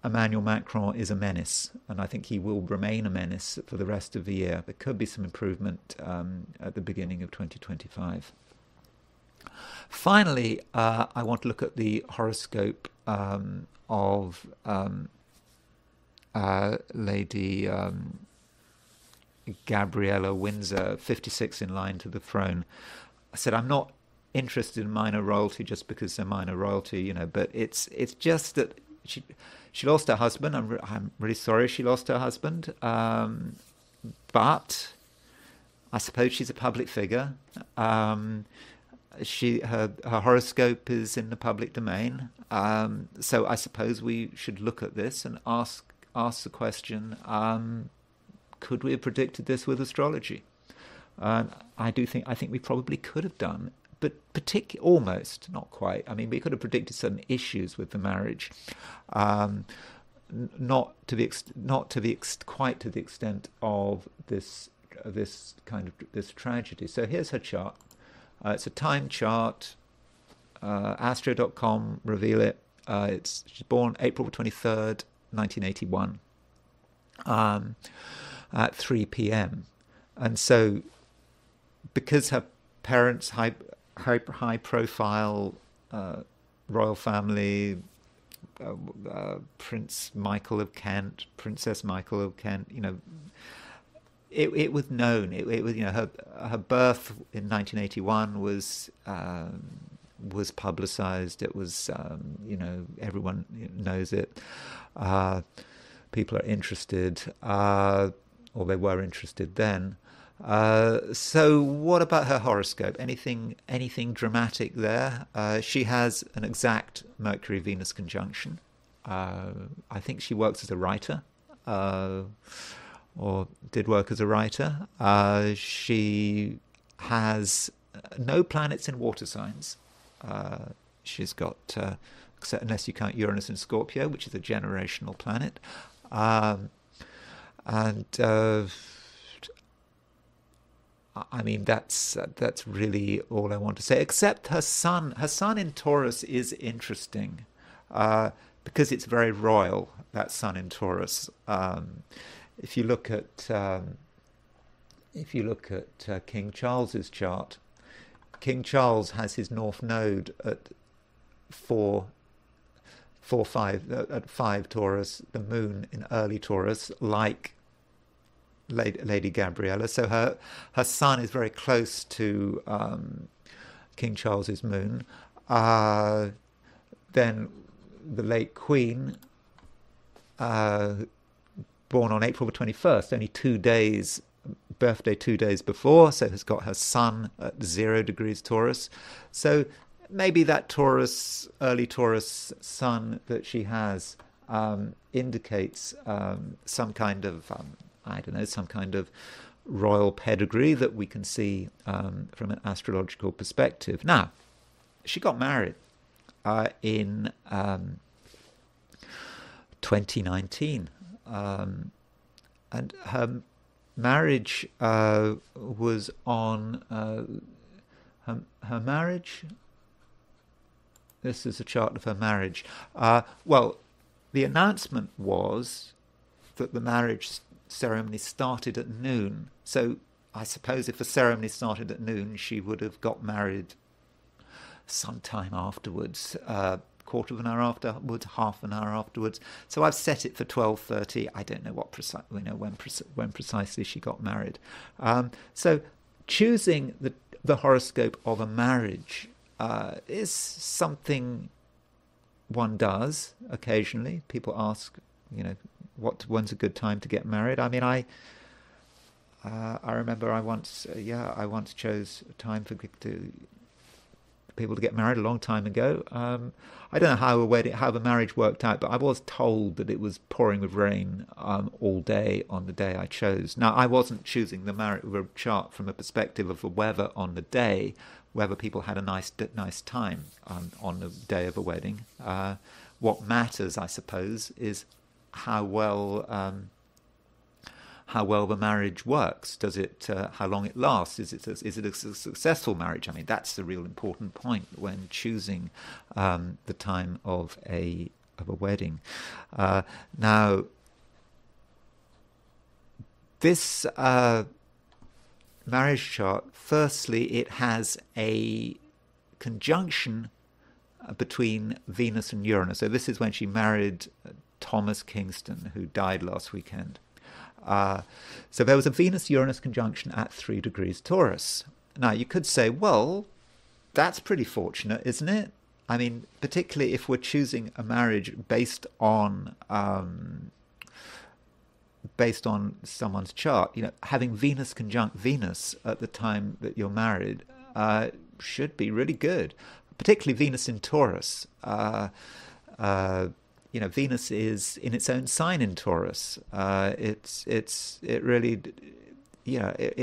Emmanuel Macron is a menace, and I think he will remain a menace for the rest of the year. There could be some improvement at the beginning of 2025. Finally, I want to look at the horoscope of Lady Gabriella Windsor, 56 in line to the throne. I said I'm not interested in minor royalty just because they're minor royalty, but it's just that she lost her husband. I'm really sorry she lost her husband, but I suppose she's a public figure. Her horoscope is in the public domain, so I suppose we should look at this and ask the question: could we have predicted this with astrology? I think we probably could have done, but almost, not quite. I mean, we could have predicted certain issues with the marriage, not quite to the extent of this tragedy. So here's her chart. It's a time chart. Astro.com reveal it. She's born April 23rd, 1981, at 3 p.m. And so, because her parents high profile royal family, Prince Michael of Kent, Princess Michael of Kent, it was known. It was, her birth in 1981 was publicized. It was, everyone knows it. People are interested, or they were interested then. So what about her horoscope? Anything dramatic there? She has an exact Mercury-Venus conjunction. I think she works as a writer, or did work as a writer. She has no planets in water signs. She's got, unless you count Uranus in Scorpio, which is a generational planet. I mean, that's really all I want to say. Except her sun in Taurus is interesting, because it's very royal. That sun in Taurus. If you look at King Charles's chart, King Charles has his North Node at 5 Taurus, the Moon in early Taurus, like Lady Gabriella. So her sun is very close to King Charles's moon. Then the late Queen, born on April the 21st, only 2 days, birthday 2 days before, so has got her sun at 0 degrees Taurus. So maybe that early Taurus sun that she has indicates some kind of some kind of royal pedigree that we can see from an astrological perspective. Now, she got married in 2019, and her marriage was on her marriage. This is a chart of her marriage. Well, the announcement was that the marriage ceremony started at noon. So I suppose if the ceremony started at noon, she would have got married sometime afterwards, quarter of an hour afterwards, half an hour afterwards. So I've set it for 12:30. I don't know when precisely she got married. So choosing the horoscope of a marriage is something one does occasionally. People ask, when's a good time to get married? I mean, I remember I once chose a time for people to get married a long time ago. I don't know how the marriage worked out, but I was told that it was pouring with rain all day on the day I chose. Now, I wasn't choosing the chart from a perspective of the weather on the day, whether people had a nice time on the day of a wedding. What matters, I suppose, is how well the marriage works. Does it? How long it lasts? Is it a successful marriage? I mean, that's the real important point when choosing the time of a wedding. Now, this marriage chart. Firstly, it has a conjunction between Venus and Uranus. So this is when she married Thomas Kingston, who died last weekend. So there was a Venus-Uranus conjunction at 3 degrees Taurus. Now, you could say, well, that's pretty fortunate, isn't it? I mean, particularly if we're choosing a marriage based on someone's chart, having Venus conjunct Venus at the time that you're married should be really good, particularly Venus in Taurus. Venus is in its own sign in Taurus. It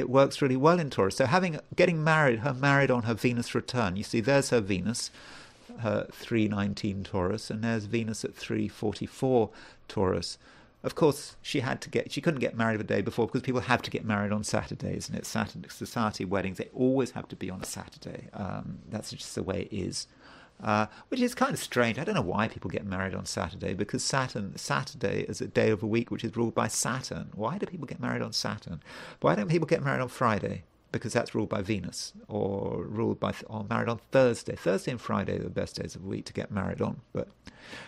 works really well in Taurus. So getting married on her Venus return. You see, there's her Venus, her 319 Taurus, and there's Venus at 344 Taurus. Of course, she couldn't get married the day before because people have to get married on Saturdays, and it's Saturday society weddings. They always have to be on a Saturday. That's just the way it is. Which is kind of strange. I don't know why people get married on Saturday, because Saturday is a day of a week which is ruled by Saturn. Why do people get married on Saturn? Why don't people get married on Friday? Because that's ruled by Venus, or married on Thursday. Thursday and Friday are the best days of the week to get married on. But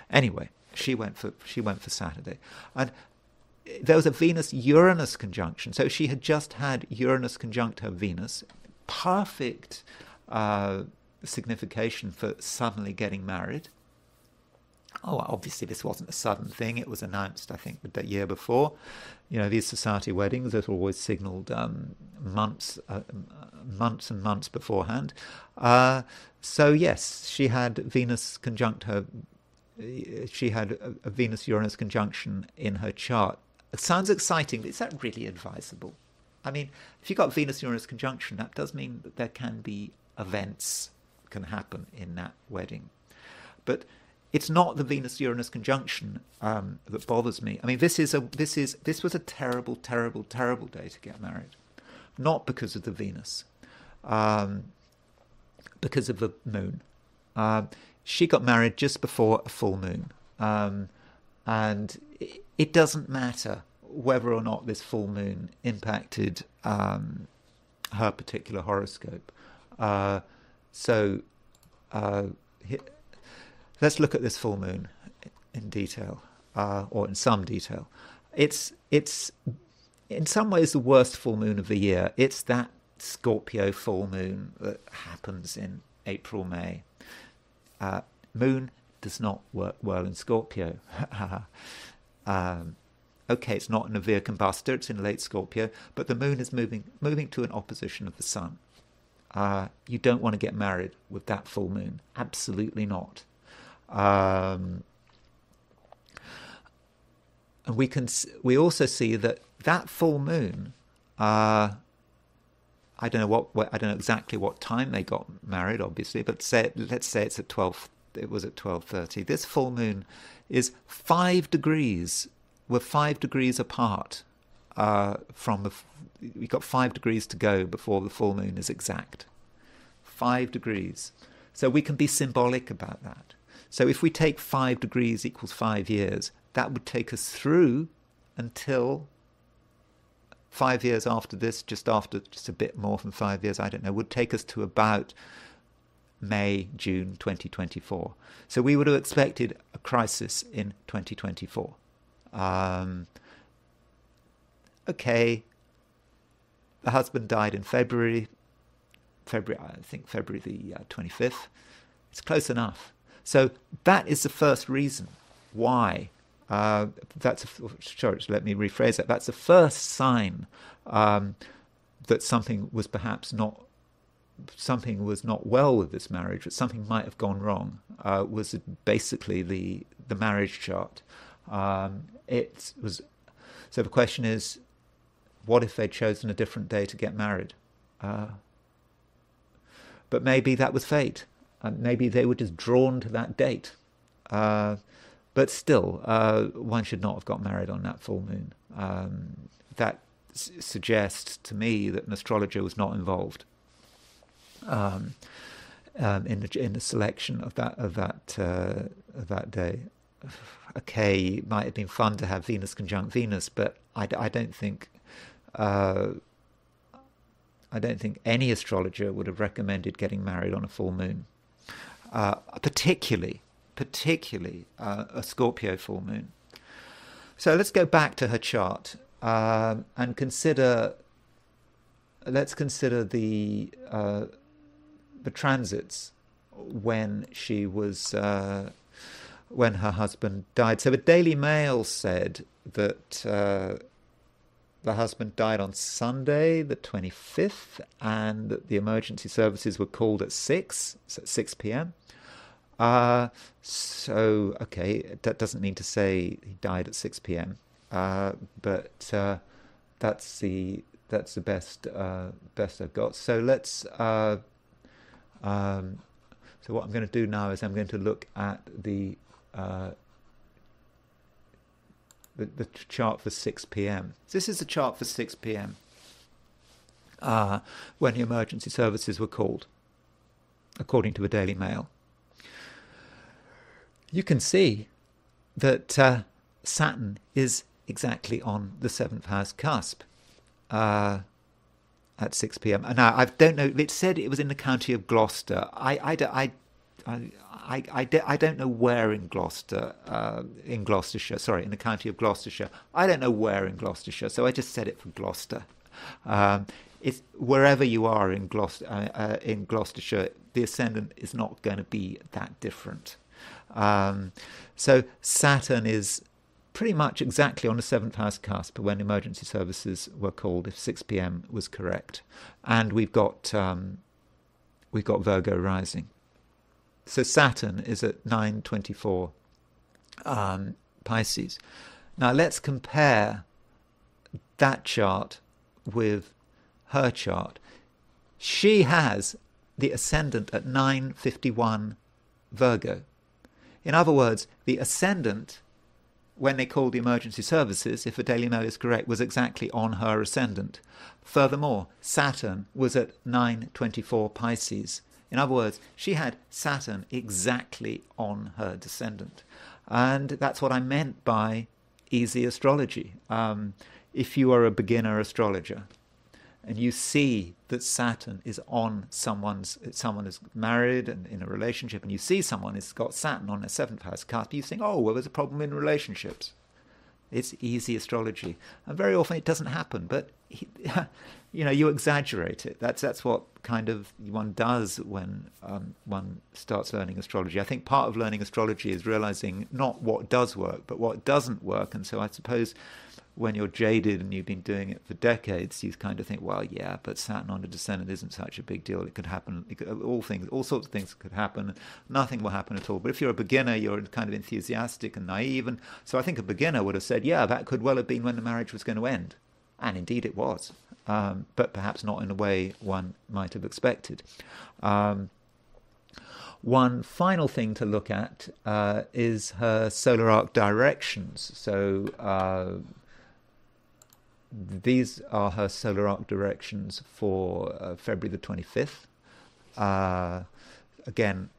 anyway, she went for Saturday. And there was a Venus-Uranus conjunction. So she had just had Uranus conjunct her Venus. Perfect signification for suddenly getting married. Oh, obviously this wasn't a sudden thing. It was announced, I think, the year before. These society weddings are always signalled months and months beforehand. So yes, she had Venus conjunct her. She had a Venus-Uranus conjunction in her chart. It sounds exciting, but is that really advisable? I mean, if you've got Venus-Uranus conjunction, that does mean that there can be events can happen in that wedding. But it's not the Venus-Uranus conjunction that bothers me. I mean, this was a terrible, terrible, terrible day to get married. Not because of the Venus, because of the moon. She got married just before a full moon. And it doesn't matter whether or not this full moon impacted her particular horoscope. Let's look at this full moon in detail, or in some detail. It's in some ways the worst full moon of the year. It's that Scorpio full moon that happens in April, May. Moon does not work well in Scorpio. Okay, it's not in a Via combustor, it's in late Scorpio, but the moon is moving to an opposition of the sun. You don't want to get married with that full moon. Absolutely not. And we also see that full moon. I don't know exactly what time they got married, obviously, but let's say it's at 12. It was at 12:30. This full moon is 5 degrees. We're 5 degrees apart we've got 5 degrees to go before the full moon is exact. 5 degrees. So we can be symbolic about that. So if we take 5 degrees equals 5 years, that would take us through until 5 years after this, just a bit more than 5 years, I don't know, would take us to about May, June 2024. So we would have expected a crisis in 2024. Okay, the husband died in February, I think February the 25th. It's close enough. So that is the first reason why. Let me rephrase that. That's the first sign that something was not well with this marriage, that something might have gone wrong, was basically the marriage chart. It was. So the question is, what if they'd chosen a different day to get married? But maybe that was fate. Maybe they were just drawn to that date. But still, one should not have got married on that full moon. That suggests to me that an astrologer was not involved in the selection of that day. Okay, it might have been fun to have Venus conjunct Venus, but I don't think any astrologer would have recommended getting married on a full moon, particularly a Scorpio full moon. So let's go back to her chart and let's consider the transits when when her husband died. So the Daily Mail said that the husband died on Sunday, the 25th, and that the emergency services were called at 6 p.m. So, okay, that doesn't mean to say he died at 6 p.m. But that's the best I've got. So let's. So what I'm going to do now is I'm going to look at the chart for 6 p.m. This is the chart for 6 p.m. When the emergency services were called, according to the Daily Mail. You can see that Saturn is exactly on the 7th house cusp at 6 p.m. Now, I don't know, it said it was in the county of Gloucester. I don't know where in Gloucestershire, sorry, in the county of Gloucestershire. I don't know where in Gloucestershire, so I just said it for Gloucester. It's wherever you are in Gloucestershire, the ascendant is not going to be that different. So Saturn is pretty much exactly on the 7th house cusp when emergency services were called, if 6 p.m. was correct. And we've got Virgo rising. So Saturn is at 9:24 Pisces. Now let's compare that chart with her chart. She has the ascendant at 9:51 Virgo. In other words, the ascendant, when they called the emergency services, if the Daily Mail is correct, was exactly on her ascendant. Furthermore, Saturn was at 9:24 Pisces. In other words, she had Saturn exactly on her descendant. And that's what I meant by easy astrology. If you are a beginner astrologer and you see that Saturn is on someone is married and in a relationship, and you see someone has got Saturn on their 7th house cusp, you think, oh, well, there's a problem in relationships. It's easy astrology. And very often it doesn't happen, but you exaggerate it. That's what kind of one does when one starts learning astrology. I think part of learning astrology is realizing not what does work, but what doesn't work. And so I suppose when you're jaded and you've been doing it for decades, you kind of think, well, yeah, but Saturn on the descendant isn't such a big deal. It could happen. All sorts of things could happen. Nothing will happen at all. But if you're a beginner, you're kind of enthusiastic and naive. And so I think a beginner would have said, yeah, that could well have been when the marriage was going to end. And indeed it was, but perhaps not in a way one might have expected. One final thing to look at is her solar arc directions. So these are her solar arc directions for February the 25th. Again,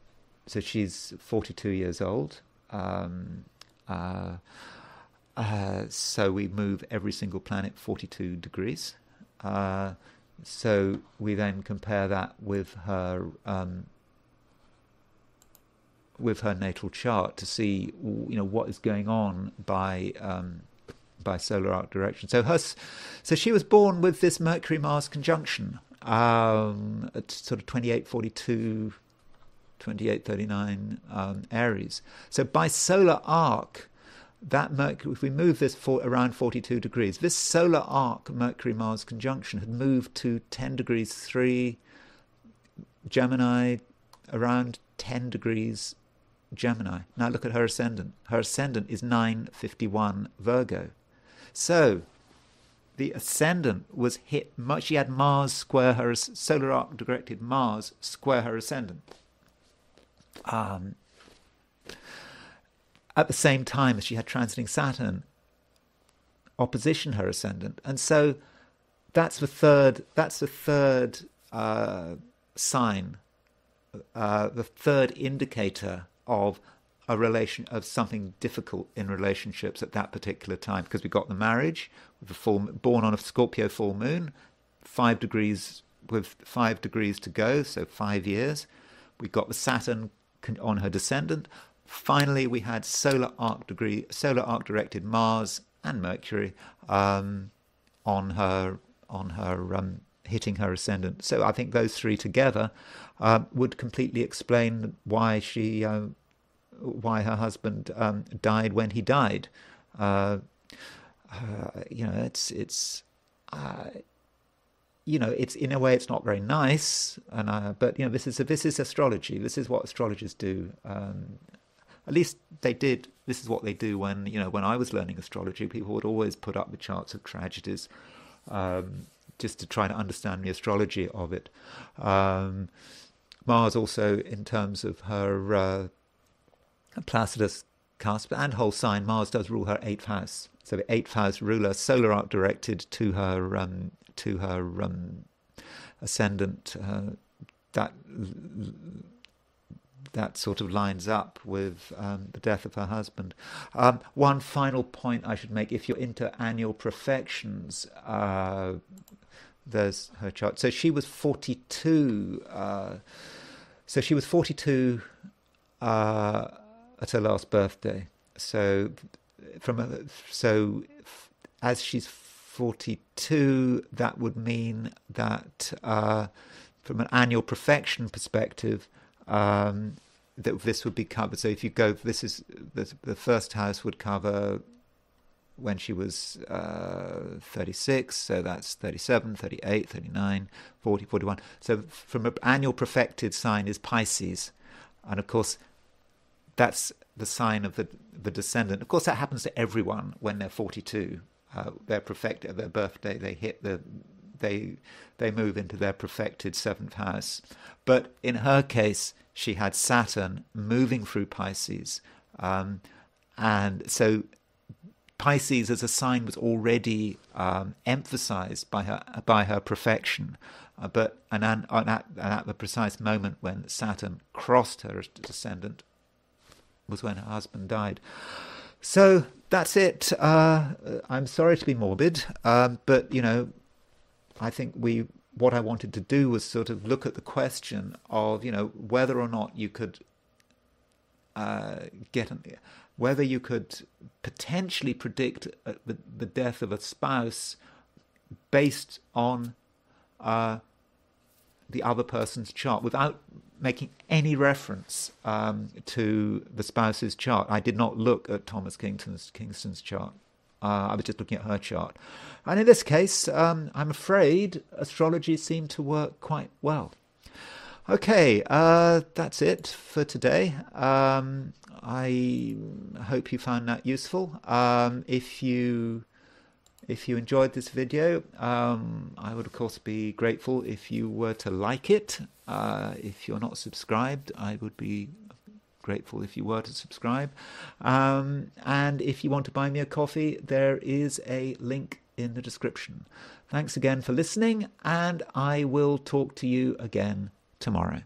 so she's 42 years old. So we move every single planet 42 degrees. So we then compare that with her natal chart to see, you know, what is going on by solar arc direction. So she was born with this Mercury-Mars conjunction at sort of 2842, 2839 Aries. So by solar arc, that Mercury, if we move this for around 42 degrees, this solar arc Mercury-Mars conjunction had moved to 10 degrees 3 Gemini, around 10 degrees Gemini. Now look at her ascendant. Her ascendant is 951 Virgo. So the ascendant was hit much. She had Mars square her solar arc directed Mars square her ascendant. At the same time as she had transiting Saturn opposition her ascendant, and so that's the third sign, the third indicator of a relation, of something difficult in relationships at that particular time, because we got the marriage with the born on a Scorpio full moon, 5 degrees with 5 degrees to go, so 5 years. We got the Saturn on her descendant. Finally, we had solar arc directed Mars and Mercury on her hitting her ascendant. So I think those three together would completely explain why her husband died when he died. You know, it's you know, it's in a way it's not very nice, but you know, this is astrology. This is what astrologers do. At least they did. This is what they do when, you know, when I was learning astrology, people would always put up the charts of tragedies, just to try to understand the astrology of it. Mars also, in terms of her Placidus cusp and whole sign, Mars does rule her 8th house. So the 8th house ruler, solar arc directed to her ascendant, that sort of lines up with the death of her husband. One final point I should make: if you're into annual profections, there's her chart. So she was 42. So she was 42 at her last birthday. So as she's 42, that would mean that from an annual profection perspective, that this would be covered. So if you go, this is the first house would cover when she was 36, so that's 37, 38, 39, 40, 41. So from an annual profected sign is Pisces, and of course that's the sign of the descendant. Of course that happens to everyone when they're 42. They're perfected, their birthday, they hit they move into their perfected 7th house. But in her case, she had Saturn moving through Pisces, and so Pisces as a sign was already emphasized by her perfection, but at the precise moment when Saturn crossed her descendant was when her husband died. So that's it. I'm sorry to be morbid, but you know, I think what I wanted to do was sort of look at the question of, you know, whether or not you could whether you could potentially predict the death of a spouse based on the other person's chart without making any reference to the spouse's chart. I did not look at Thomas Kingston's chart. I was just looking at her chart. And in this case, I'm afraid astrology seemed to work quite well. Okay, that's it for today. I hope you found that useful. If you enjoyed this video, I would of course be grateful if you were to like it. If you're not subscribed, I would be grateful if you were to subscribe. And if you want to buy me a coffee, there is a link in the description. Thanks again for listening, and I will talk to you again tomorrow.